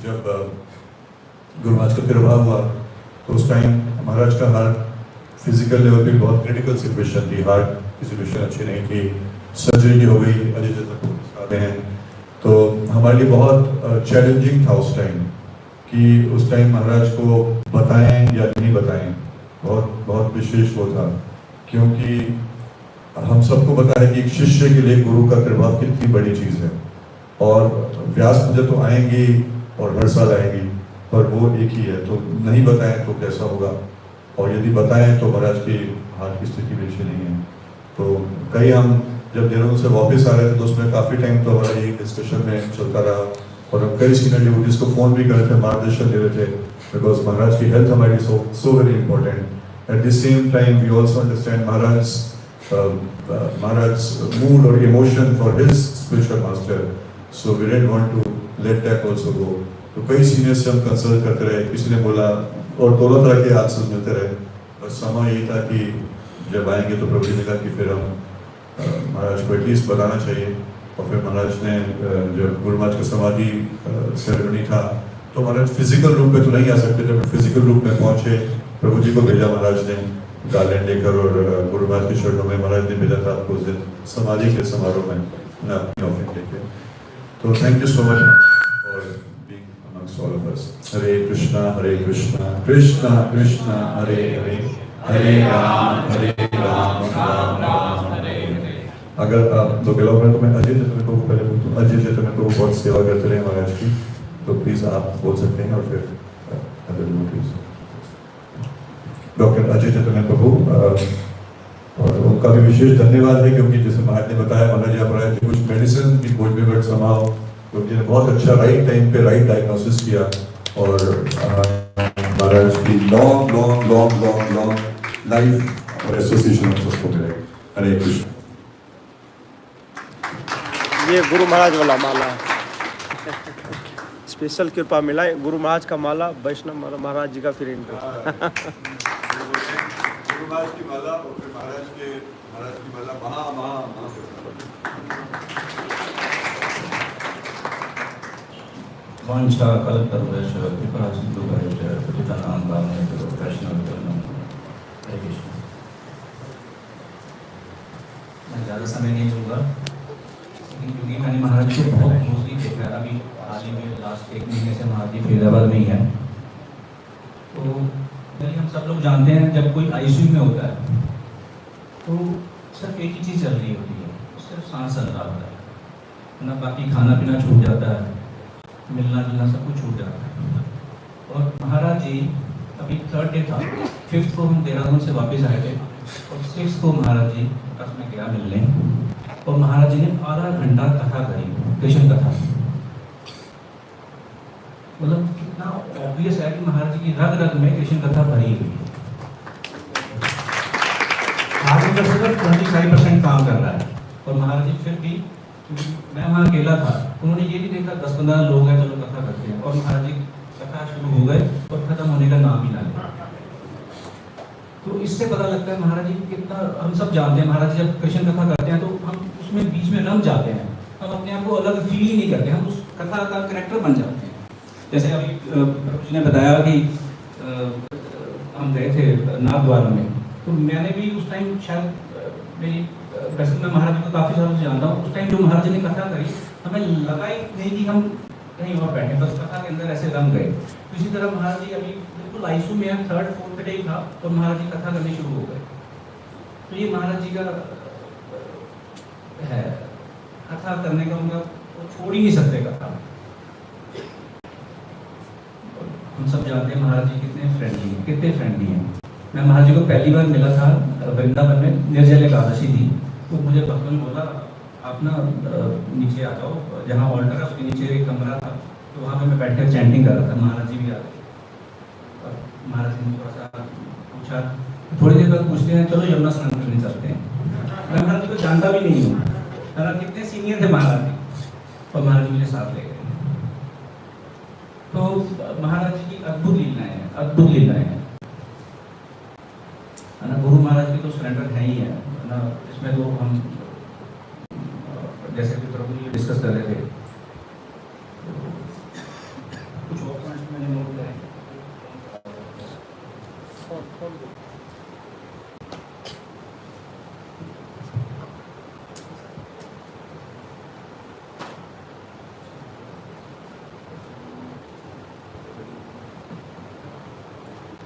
जब गुरु महाराज का तिरुभाव हुआ तो उस टाइम महाराज का हार्ट फिजिकल लेवल पे बहुत क्रिटिकल सिचुएशन थी, हार्ट की सिचुएशन अच्छी नहीं थी, सर्जरी हो गई, अजय जैसा आते हैं। तो हमारे लिए बहुत चैलेंजिंग था उस टाइम कि उस टाइम महाराज को बताएं या नहीं बताएं, बहुत बहुत विशेष वो था, क्योंकि हम सबको पता है कि एक शिष्य के लिए गुरु का प्रभाव कितनी बड़ी चीज़ है। और व्यास पूजा तो आएंगी और हर साल आएंगी, पर वो एक ही है, तो नहीं बताएं तो कैसा होगा, और यदि बताएं तो महाराज की हार्ट की स्थिति भी अच्छी नहीं है। तो कई हम जब देहरादून से वापस आ रहे थे तो उसमें काफ़ी टाइम तो हमारा यही डिस्कशन में चलता रहा, और हम कई सीनियर डिवोटीज को फ़ोन भी कर रहे थे, मार्गदर्शन दे रहे थे, बिकॉज महाराज की हेल्थ हमारी so very important. At the same time we also understand Maharaj mood और emotion for his spiritual master, so we didn't want to let that also go. तो कई सीनियर से हम कंसल्ट करते रहे, किसी ने बोला, और दोनों तरह के आंसर मिलते रहे। बस समय यही था कि जब आएंगे तो प्रभु जी ने कहा कि फिर हम महाराज को एटलीस्ट बताना चाहिए। और फिर महाराज ने जब गुरु महाराज का समाधि सेरेमनी था तो महाराज फिजिकल रूप में तो नहीं आ सकते, जब फिजिकल रूप में पहुंचे प्रभु जी को भेजा महाराज ने गार्लैंड लेकर, और गुरु महाराज के चरणों में महाराज ने भेजा था आपको उस दिन समाधि के समारोह में अपनी ऑफरिंग लेके। तो thank you so much for being amongst all of us. Hare Krishna Krishna Krishna Hare Hare, Hare Ram Ram Ram Hare Hare. अगर आप लोग अलाउ करें तो मैं अजय चैतन्य को पहले बोलूँ। अजय चैतन्य को बहुत सेवा करते रहे महाराज की, तो प्लीज आप बोल सकते हैं, और फिर अदर डिवोटीज। डॉक्टर अजय चैतन्य प्रभु, और उनका भी विशेष धन्यवाद है, क्योंकि जैसे महाराज ने बताया महाराज यहाँ पर आए थे कुछ मेडिसिन की खोज में, बट समाओ उन्होंने बहुत अच्छा राइट टाइम पे राइट डायग्नोसिस किया, और महाराज की लॉन्ग लाइफ और एसोसिएशन हम सबको मिलेगा। हरे कृष्ण। ये गुरु महाराज वाला माला है, स्पेशल कृपा मिला है, गुरु महाराज का माला, वैष्णव महाराज जी का प्रिंट। गुरु महाराज की माला और फिर महाराज की माला महा वांछा कल्पतरुश्च कृपा सिन्धुभ्यश्च पतितानां पावनेभ्यो वैष्णवेभ्यो नमो हरे कृष्ण। मैं ज़्यादा समय नहीं लूँगा, लेकिन क्योंकि मैंने महाराज को बहुत क्लोजली देखा है, अभी हाल ही में लास्ट 1 महीने से महाराज जी फरीदाबाद में ही है। तो हम सब लोग जानते हैं जब कोई आईसीयू में होता है तो सिर्फ एक ही चीज़ चल रही होती है, सिर्फ सांस चल रहा होता है ना, बाकी खाना पीना छूट जाता है, मिलना जुलना सब कुछ छूट जाता है। और महाराज जी अभी 3rd डे था, 5th को हम देहरादून से वापस आए थे और 6th को महाराज जी पास में गया मिलने, और महाराज जी ने आधा घंटा कथा करी, कृष्ण कथा। मतलब कितना ऑब्वियस है कि महाराज जी की रग रग में कृष्ण कथा भरी हुई है। आज सिर्फ 25% काम कर रहा है, और महाराज जी फिर भी, मैं वहाँ अकेला था, उन्होंने ये भी देखा 10-15 लोग हैं चलो कथा करते हैं, और महाराज जी कथा शुरू हो गए और खत्म होने का नाम ही ना लिया। तो इससे पता लगता है महाराज जी कितना, हम सब जानते हैं महाराज जी जब कृष्ण कथा करते हैं तो हम उसमें बीच में रम जाते हैं, हम अपने आप को अलग फील ही नहीं करते, हम उस कथा का कैरेक्टर बन जाते हैं। जैसे अभी प्रभु जी ने बताया कि हम गए थे नाथद्वारा में, तो मैंने भी उस टाइम शायद मेरी, वैसे मैं महाराज जी को काफ़ी सालों से जानता हूँ, उस टाइम जो महाराज जी ने कथा करी हमें लगा ही नहीं कि हम कहीं और बैठे, बस कथा के अंदर ऐसे रम गए। इसी तरह महाराज जी अभी बिल्कुल आईसीयू में 3rd 4th डे था और महाराज जी कथा करनी शुरू हो गए। तो ये महाराज जी का है, कथा करने का उनका, वो छोड़ ही नहीं सकते कथा। हम सब जानते हैं महाराज जी कितने फ्रेंडली हैं। मैं महाराज जी को पहली बार मिला था वृंदावन में, निर्जल एकादशी थी, तो मुझे भक्त ने बोला आप ना नीचे आ जाओ, जहाँ ऑल्टर है उसके नीचे एक कमरा था, तो वहाँ पे मैं बैठ कर चैंटिंग कर रहा था, महाराज जी भी आ गए और महाराज जी ने थोड़ा सा पूछा, थोड़ी देर बाद पूछते हैं चलो यमुना स्नान करने चलते हैं। मैं महाराज जी को जानता भी नहीं हूँ, महाराज कितने सीनियर थे महाराज जी, और महाराज जी मुझे साथ ले गए। तो महाराज जी की अद्भुत लीलाएं हैं ना। गुरु महाराज की तो सरेंडर है ही है ना, इसमें तो हम जैसे कि प्रभु जी डिस्कस कर रहे थे, कुछ और पॉइंट्स मैंने नोट करे।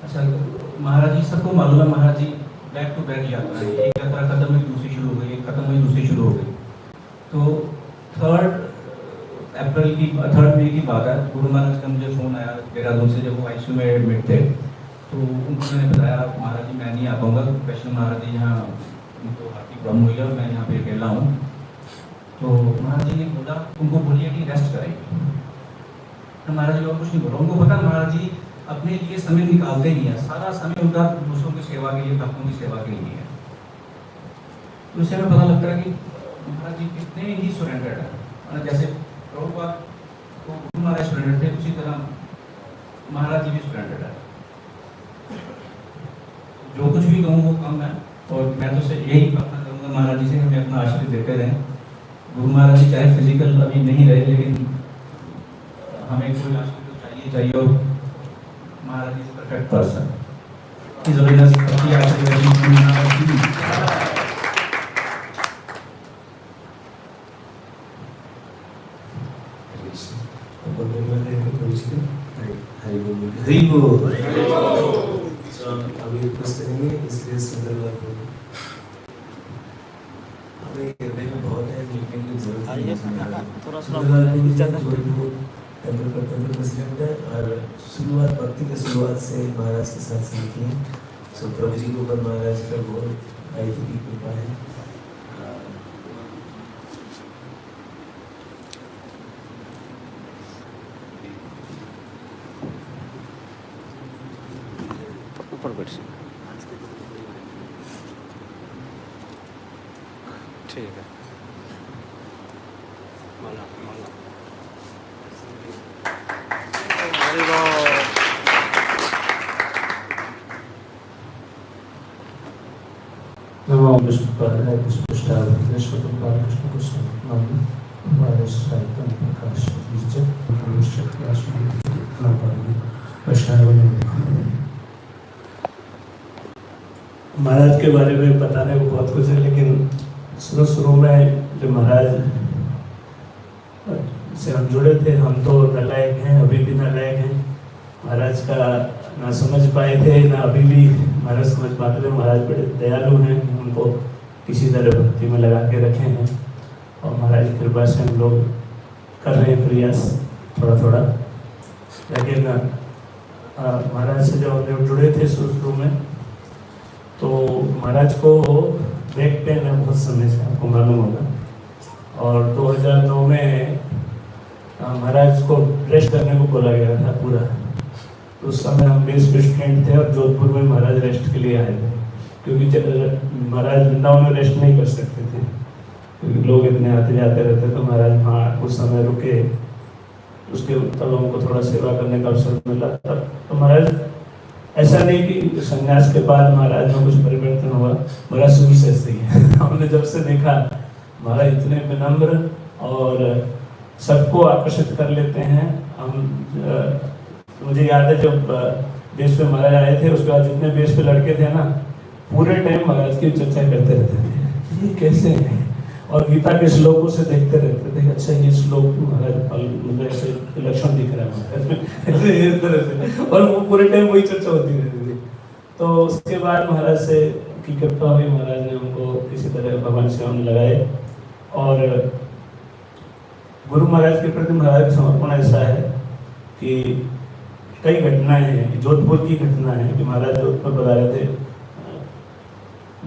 अच्छा, महाराज जी सबको मालूम है, महाराज जी बैक टू बैक यात्रा है, एक यात्रा खत्म हुई दूसरी शुरू हो गई, एक खत्म हुई दूसरी शुरू हो गई। तो 3rd मई की बात है, गुरु महाराज का मुझे फ़ोन आया देहरादून से, जब वो आईसीयू में एडमिट थे, तो उन्होंने बताया महाराज जी मैं नहीं आ पाऊँगा, वैष्णव महाराज जी यहाँ उनको हाथी प्रॉब्लम हुई है और मैं यहाँ पे अकेला हूँ। तो महाराज जी ने बोला उनको बोलिए कि रेस्ट करें। तो महाराज जी और कुछ नहीं बोला, उनको पता महाराज जी अपने लिए समय निकालते ही है, सारा समय उनका दूसरों की सेवा के लिए, भक्तों की सेवा के लिए है। तो इससे हमें पता लगता है कि महाराज जी कितने ही सरेंडर्ड है। जैसे प्रभुपाद को गुरु महाराज सरेंडर्ड थे, उसी तरह महाराज जी भी सरेंडर्ड है। जो कुछ भी कहूँ वो कम है, और मैं तो यही प्रार्थना करूँगा महाराज जी से हमें अपना आशीर्वाद देते रहें। गुरु महाराज जी चाहे फिजिकल अभी नहीं रहे, लेकिन हमें कोई आशीर्वाद चाहिए और महाराज जी परफेक्ट पर्सन। अभी रिक्वेस्ट करेंगे, इसलिए सुंदर हमें हृदय में बहुत है, लिखने की जरूरत नहीं है। तंत्र प्रेसिडेंट है और शुरुआत भक्ति की शुरुआत से महाराज के साथ सीखी है। सो प्रभु जी के ऊपर महाराज का बहुत आयती की कृपा है। ऊपर बैठ से ठीक है। माला माला विष्णु पादाय पुष्पष्टाय विश्वतम बालकृष्ण कृष्ण नाम वादेश साहित्य प्रकाश विजय भविष्य राष्ट्रीय नाम वैष्णव। महाराज के बारे में बताने को बहुत कुछ है, लेकिन शुरू में जब महाराज से हम जुड़े थे, हम तो नालायक हैं, अभी भी नालायक हैं। महाराज का ना समझ पाए थे, ना अभी भी महाराज समझ पाते थे। महाराज बड़े दयालु हैं, हमको किसी तरह भक्ति में लगा के रखे हैं और महाराज की कृपा से हम लोग कर रहे हैं प्रयास थोड़ा थोड़ा। लेकिन महाराज से जब हम लोग जुड़े थे शुरू में, तो महाराज को बैक पेन है बहुत समय से, आपको मालूम होगा। और 2009 में महाराज को रेस्ट करने को बोला गया था पूरा। तो उस समय हम 20 स्टूडेंट थे और जोधपुर में महाराज रेस्ट के लिए आए थे, क्योंकि महाराज वृंदावन में रेस्ट नहीं कर सकते थे क्योंकि लोग इतने आते जाते रहते। तो महाराज वहाँ कुछ समय रुके, उसके तब हमको थोड़ा सेवा करने का अवसर मिला। तब तो महाराज ऐसा नहीं कि संन्यास के बाद महाराज में कुछ परिवर्तन हुआ, महाराज शुरू से ऐसे ही है। हमने जब से देखा महाराज इतने विनम्र और सबको आकर्षित कर लेते हैं। हम मुझे याद है जब बेस पे महाराज आए थे, उसके बाद जितने बेस पे लड़के थे ना, पूरे टाइम महाराज की चर्चा करते रहते थे, ये कैसे है, और गीता के श्लोकों से देखते रहते थे। अच्छा ये श्लोक महाराज मतलब ऐसे लक्षण दिख रहा है इस तरह से, और वो पूरे टाइम वही चर्चा होती रहती थी। तो उसके बाद महाराज से की कृपा हुई, महाराज ने हमको किसी तरह भगवान सेवा में लगाए। और गुरु महाराज के प्रति महाराज का समर्पण ऐसा है कि कई घटनाएं हैं, जोधपुर की घटना है कि महाराज जोधपुर बता रहे थे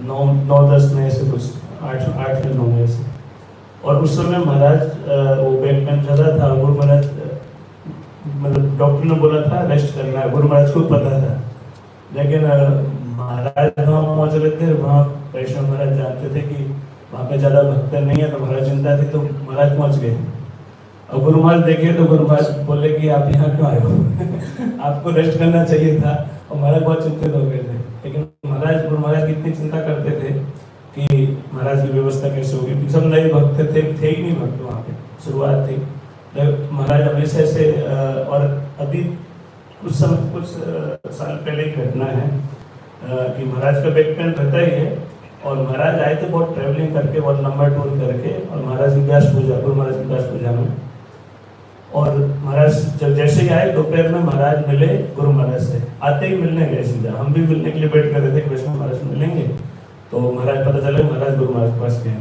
9-10 में से कुछ 8 या 9 में से, और उस समय महाराज वो बैक पेन ज़्यादा था। गुरु महाराज मतलब डॉक्टर ने बोला था रेस्ट करना है, गुरु महाराज को पता था। लेकिन महाराज वहाँ पहुँच रहे थे, वहाँ वैष्णव महाराज जानते थे कि वहाँ पे ज़्यादा भक्त नहीं है, तो महाराज चिंता थी, तो महाराज पहुँच गए। और गुरु महाराज देखे तो गुरु महाराज बोले कि आप यहाँ क्यों आए हो आपको रेस्ट करना चाहिए था। और महाराज बहुत चिंतित हो गए थे, लेकिन महाराज गुरु महाराज की इतनी चिंता करते थे कि महाराज की व्यवस्था कैसे होगी। सब नए भक्त थे ही नहीं भक्त वहाँ पे, शुरुआत थी। महाराज हमेशा से और अभी कुछ साल पहले की घटना है कि महाराज का बैक पेन रहता ही है, और महाराज आए थे बहुत ट्रैवलिंग करके, बहुत लंबा टूर करके, और महाराज की व्यास पूजा, गुरु महाराज की व्यास पूजा में। और महाराज जब जैसे ही आए दोपहर में महाराज मिले गुरु महाराज से, आते ही मिलने गए सीधा। हम भी मिलने के लिए वेट कर रहे थे कि वैष्णव महाराज से मिलेंगे, तो महाराज पता चला महाराज गुरु महाराज के पास गए।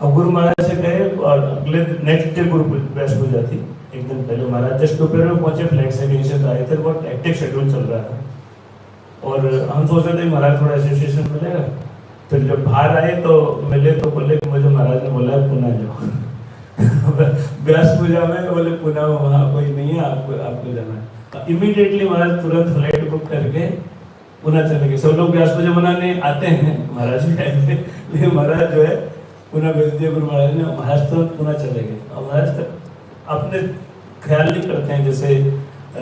अब गुरु महाराज से गए और अगले नेक्स्ट डे गुरु व्यास पूजा थी। एक दिन पहले महाराज जस्ट दोपहर में पहुंचे, फ्लाइट से कहीं से आए थे, बहुत एक्टिव शेड्यूल चल रहा था। और हम सोच रहे थे महाराज थोड़ा एसोसिएशन मिलेगा। फिर जब बाहर आए तो मिले तो बोले कि मुझे महाराज ने बोला पुणे जाओ व्यास पूजा में, बोले पुणे में वहाँ कोई नहीं है, आपको जाना है। इमीडिएटली महाराज तुरंत फ्लाइट बुक करके पुणे चले गए। सब लोग व्यास पूजा मनाने आते हैं, महाराज भी आए थे, लेकिन महाराज जो है पुणे भेज दिया गुरु महाराज ने। महाराज तुरंत पुणे चले गए। और महाराज अपने ख्याल नहीं करते हैं जैसे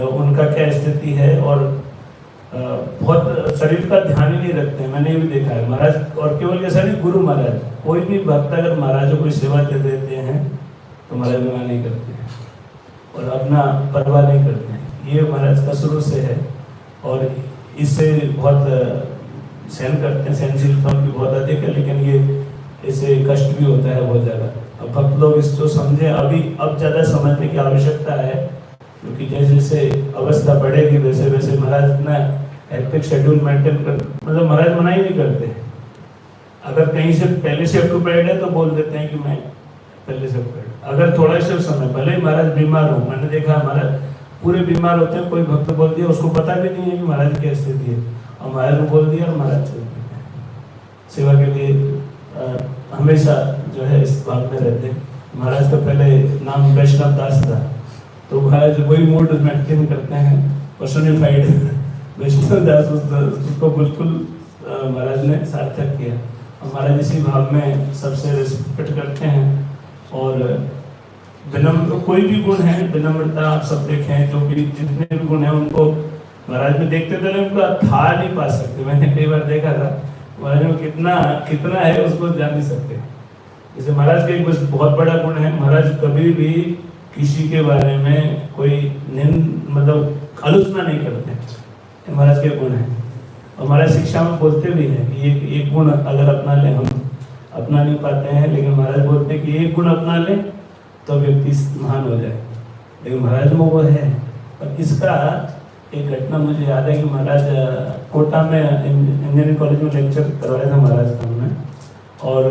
उनका क्या स्थिति है, और बहुत शरीर का ध्यान ही नहीं रखते हैं। मैंने ये भी देखा है महाराज, और केवल ऐसा नहीं, गुरु महाराज कोई भी भक्त अगर महाराज को कोई सेवा दे देते हैं तो महाराज विवाह नहीं करते हैं और अपना परवाह नहीं करते हैं। ये महाराज का शुरू से है, और इससे बहुत सहन करते हैं, सहनशीलता उनकी बहुत अधिक है, लेकिन ये इससे कष्ट भी होता है बहुत ज़्यादा। अब भक्त लोग इसको समझे, अब ज़्यादा समझने की आवश्यकता है, क्योंकि जैसे जैसे अवस्था बढ़ेगी वैसे वैसे महाराज इतना एक्टिव शेड्यूल मेंटेन कर, मतलब महाराज मना ही नहीं करते। अगर कहीं से पहले से ऑक्यूपाइड है तो बोल देते हैं कि मैं पहले से ऑक्यूपाइड। अगर थोड़ा सा समय भले ही महाराज बीमार हो, मैंने देखा महाराज पूरे बीमार होते हैं, कोई भक्त बोल दिया, उसको पता भी नहीं है कि महाराज की स्थिति है, और महाराज को बोल दिया और महाराज चल देते हैं। सेवा के लिए हमेशा जो है इस भाग में रहते हैं। महाराज का पहले नाम वैष्णव दास था, तो महाराज वही मूड मेंटेन करते हैं, पर्सोनिफाइड वैष्णव दास, उसको बिल्कुल महाराज ने सार्थक किया। महाराज इसी भाव में सबसे रिस्पेक्ट करते हैं, और विनम्र कोई भी गुण है, विनम्रता आप सब देखें, जो भी जितने भी गुण हैं उनको महाराज में देखते थे, उनका था नहीं पा सकते। मैंने कई बार देखा था महाराज में कितना कितना है उसको जान नहीं सकते। जैसे महाराज का एक बस बहुत बड़ा गुण है, महाराज कभी भी किसी के बारे में कोई मतलब आलोचना नहीं करते, ये महाराज के गुण है। और महाराज शिक्षा में बोलते भी हैं कि एक गुण अगर अपना ले, हम अपना नहीं पाते हैं, लेकिन महाराज बोलते हैं कि एक गुण अपना ले तो व्यक्ति महान हो जाए, लेकिन महाराज में वो है। और इसका एक घटना मुझे याद है कि महाराज कोटा में इंजीनियरिंग कॉलेज में लेक्चर करवाया था महाराज का हमने, और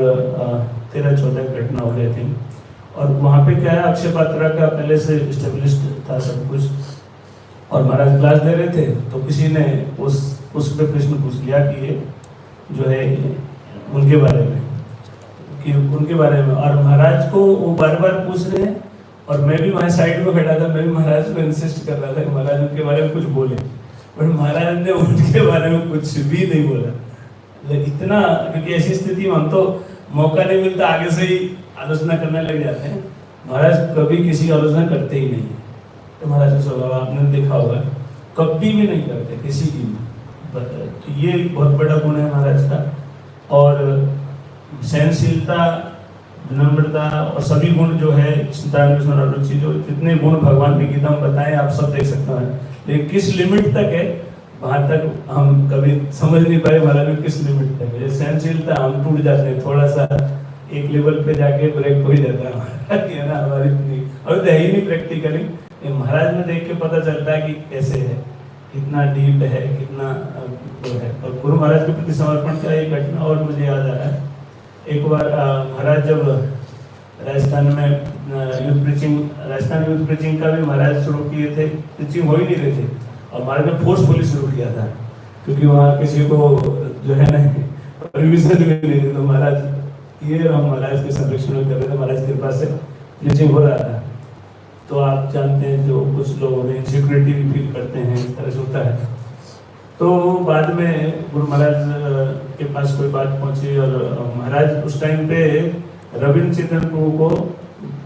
13-14 घटना हो गई थी। और वहाँ पे क्या है, अक्षय पात्रा का पहले से इस्टेब्लिश्ड था सब कुछ, और महाराज क्लास दे रहे थे तो किसी ने उस पे प्रश्न पूछ लिया कि ये जो है उनके बारे में, कि उनके बारे में, और महाराज को वो बार बार पूछ रहे हैं, और मैं भी वहाँ साइड में खड़ा था, मैं भी महाराज को इंसिस्ट कर रहा था कि महाराज उनके बारे में कुछ बोले, पर महाराज ने उनके बारे में कुछ भी नहीं बोला। इतना, क्योंकि ऐसी स्थिति में हम तो मौका नहीं मिलता आगे से ही आलोचना करने लग जाते हैं, महाराज कभी किसी की आलोचना करते ही नहीं है। तो महाराज का स्वभाव आपने देखा होगा, कभी भी नहीं करते किसी की भी। तो ये बहुत बड़ा गुण है महाराज का। और सहनशीलता, विनम्रता और सभी गुण जो है, रुचि, जो जितने गुण भगवान की गीता में बताए आप सब देख सकते हैं, लेकिन किस लिमिट तक है वहाँ तक हम कभी समझ नहीं पाए महाराज में किस लिमिट तक है। सहनशीलता हम टूट जाते हैं, थोड़ा सा एक लेवल पे जाके ब्रेक हो ही जाता है ना हमारी, और तो है ही नहीं प्रैक्टिकली। महाराज में देख के पता चलता है कि कैसे है, कितना डीप है, कितना वो है। और गुरु महाराज के प्रति समर्पण का एक घटना और मुझे याद आ रहा है। एक बार महाराज जब राजस्थान में youth preaching, Rajasthan youth preaching का भी महाराज शुरू किए थे, प्रीचिंग हो ही नहीं रही थी, और महाराज ने फोर्सफुली शुरू किया था, क्योंकि वहाँ किसी को जो है ना परमिशन भी नहीं थी। तो महाराज ये हम महाराज के संरक्षण में कर रहे थे, महाराज कृपा से प्रीचिंग हो रहा था। तो आप जानते हैं जो कुछ लोग इनसिक्योरिटी भी फील करते हैं, इस तरह से होता है। तो बाद में गुरु महाराज के पास कोई बात पहुंची, और महाराज उस टाइम पे रविंद्र चितनपुर को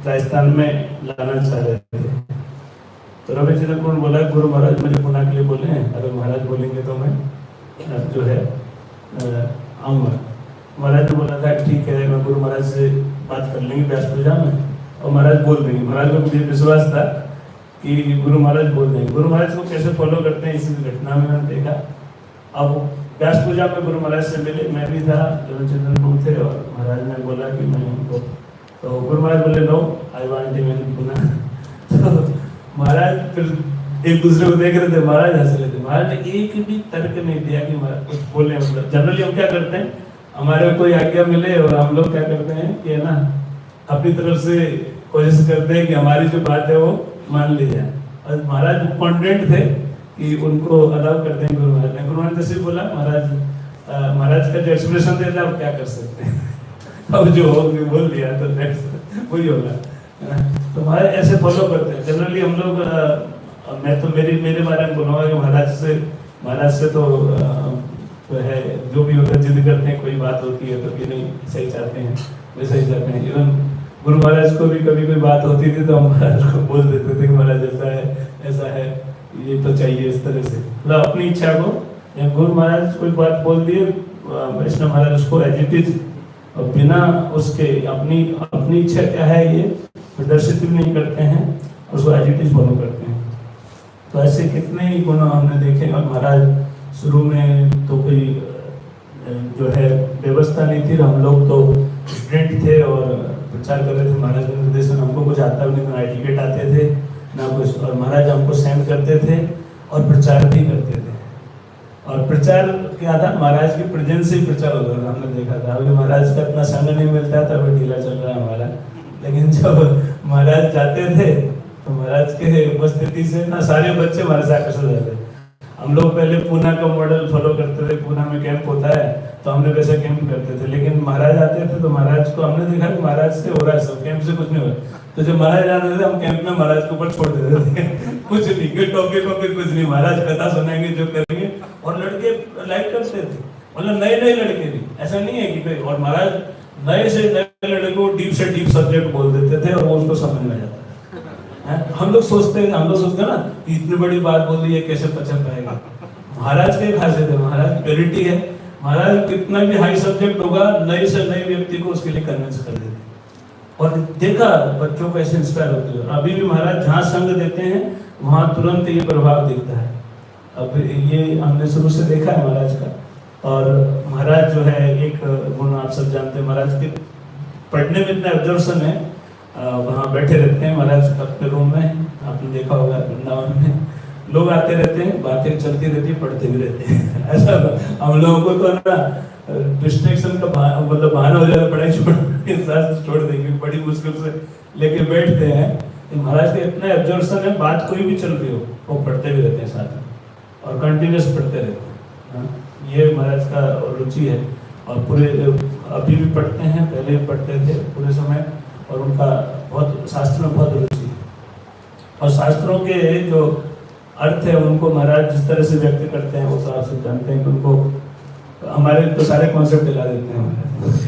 राजस्थान में लाना चाह रहे थे। तो रविंद्र चितनपुर ने बोला गुरु महाराज मुझे पुणे के लिए बोले हैं, अगर महाराज बोलेंगे तो मैं जो है आऊँगा। महाराज ने बोला था ठीक है, मैं गुरु महाराज से बात कर लेंगे व्यास पूजा में, और महाराज बोल देंगे। महाराज को मुझे विश्वास था कि गुरु महाराज बोल देंगे। गुरु महाराज को कैसे फॉलो करते हैं इसी घटना में मैंने देखा। अब व्यास पूजा में गुरु महाराज से मिले, मैं भी था, चंद्रपुर थे, और महाराज ने बोला कि मैं उनको, तो गुरु महाराज बोले no I want him in Pune. तो महाराज फिर एक दूसरे को देख रहे थे, महाराज हंस रहे थे। महाराज ने एक भी तर्क नहीं दिया कि महाराज कुछ बोले। मतलब जनरली हम क्या करते हैं, हमारे कोई आज्ञा मिले और हम लोग क्या करते हैं कि है ना अपनी तरफ से कोशिश करते हैं कि हमारी जो बात है वो मान ली जाए। और महाराज कॉन्फिडेंट थे कि उनको अलाउ करते हैं। गुरु महाराज ने, गुरु महाराज जैसे बोला, महाराज का जो एक्सप्रेशन देता है आप क्या कर सकते हैं, अब जो हो बोल दिया तो वही होगा। तो महाराज ऐसे फॉलो करते हैं जनरली हम लोग। मैं तो मेरे बारे में बोलूँगा कि महाराज से तो है जो भी होता है, जिद करते हैं, कोई बात होती है तो कि नहीं सही चाहते हैं वैसे ही चाहते हैं। इवन गुरु महाराज को भी कभी कोई बात होती थी तो हम महाराज को बोल देते थे कि महाराज ऐसा है ये तो चाहिए, इस तरह से मतलब अपनी इच्छा को। गुरु महाराज कोई बात बोल दिए, वैष्णव महाराज उसको एज इट इज और बिना उसके अपनी इच्छा क्या है ये प्रदर्शित भी नहीं करते हैं, उसको एज इट इज फॉलो करते हैं। तो ऐसे कितने ही गुण हमने देखे। और महाराज शुरू में तो कोई जो है व्यवस्था नहीं थी, हम लोग तो स्टूडेंट थे और प्रचार कर रहे थे। महाराज के निर्देशन हमको कुछ आता भी नहीं, ना टिकट आते थे ना कुछ, और महाराज हमको सेंड करते थे और प्रचार भी करते थे। और प्रचार क्या था, महाराज की प्रेजेंस से ही प्रचार होता था, हमने देखा था। अभी महाराज का इतना संग नहीं मिलता था, अभी ढीला चल रहा है हमारा, लेकिन जब महाराज जाते थे तो महाराज के उपस्थिति से ना सारे बच्चे महाराज आकर्षित हो जाते। हम लोग पहले पूना का मॉडल फॉलो करते थे, पूना में कैंप होता है तो हमने वैसे कैंप करते थे, लेकिन महाराज आते थे तो महाराज को हमने देखा कि महाराज से हो रहा है सब, कैंप से कुछ नहीं हो रहा। तो जब महाराज आते थे हम कैंप में महाराज के ऊपर छोड़ देते थे कुछ नहीं, टॉपिक कुछ नहीं, महाराज कथा सुनाएंगे जो करेंगे। और लड़के लाइक करते थे, मतलब नए लड़के भी, ऐसा नहीं है कि। और महाराज नए से नए लड़के को डीप से डीप सब्जेक्ट बोल देते थे और वो उसको समझ में आ जाता है। हम लोग सोचते हैं ना इतनी बड़ी बात बोल दी है कैसे पचा पाएगा। महाराज के खासियत है, महाराज प्योरिटी है, महाराज कितना भी हाई सब्जेक्ट होगा, नए से नए व्यक्ति को उसके लिए कन्विंस कर देते हैं। और देखा बच्चों को ऐसे इंस्पायर होते हैं। अभी भी महाराज जहाँ संग देते हैं वहाँ तुरंत ये प्रभाव दिखता है। अब ये हमने शुरू से देखा है महाराज का। और महाराज जो है, एक गुण आप सब जानते हैं, महाराज के पढ़ने में इतना ऑब्जर्वेशन है। वहाँ बैठे रहते हैं महाराज अपने रूम में, आपने देखा होगा वृंदावन में लोग आते रहते हैं, बातें चलती रहती है, पढ़ते भी रहते हैं। ऐसा हम लोगों को तो ना डिस्ट्रैक्शन का मतलब बहाना हो जाता, पढ़ाई छोड़ देंगे, बड़ी मुश्किल से लेके बैठते हैं। महाराज के इतना ऑब्जर्वेशन है, बात कोई भी चल रही हो वो पढ़ते भी रहते हैं साथ में और कंटिन्यूस पढ़ते रहते हैं। ये महाराज का रुचि है और पूरे अभी भी पढ़ते हैं, पहले भी पढ़ते थे पूरे समय। और उनका बहुत शास्त्र में बहुत रुचि है और शास्त्रों के जो अर्थ है उनको महाराज जिस तरह से व्यक्त करते हैं वो तो आप सब जानते हैं कि उनको हमारे तो सारे कॉन्सेप्ट दिला देते हैं।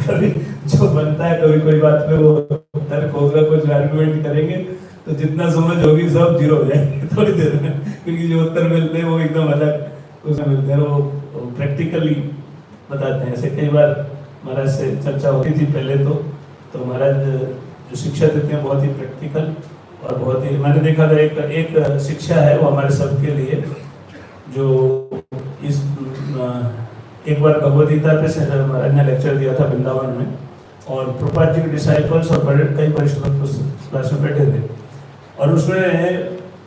कभी जो बनता है, कभी कोई बात पे वो तर्क होगा, कुछ आर्गुमेंट करेंगे तो जितना समझ होगी सब जीरो हो जाएंगे थोड़ी देर में, क्योंकि जो उत्तर मिलते हैं वो एकदम अलग उसमें मिलते हैं। वो प्रैक्टिकली बताते हैं। ऐसे कई बार महाराज से चर्चा होती थी पहले तो महाराज जो शिक्षा देते हैं बहुत ही प्रैक्टिकल और बहुत ही, मैंने देखा था एक शिक्षा है वो हमारे सबके लिए, जो इस एक बार भगवद गीता पे महाराज ने लेक्चर दिया था वृंदावन में और प्रभुपाद जी के डिसाइपल्स और बड़े कई वरिष्ठ भक्त क्लास में बैठे थे और उसमें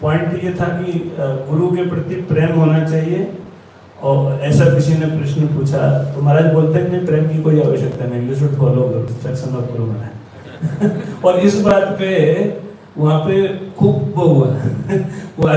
पॉइंट ये था कि गुरु के प्रति प्रेम होना चाहिए। और ऐसा किसी ने प्रश्न पूछा तो महाराज बोलते हैं नहीं, प्रेम की कोई आवश्यकता नहीं, you should follow instruction of Guru Maharaj. और इस बात पे वहाँ पे खूब वो हुआ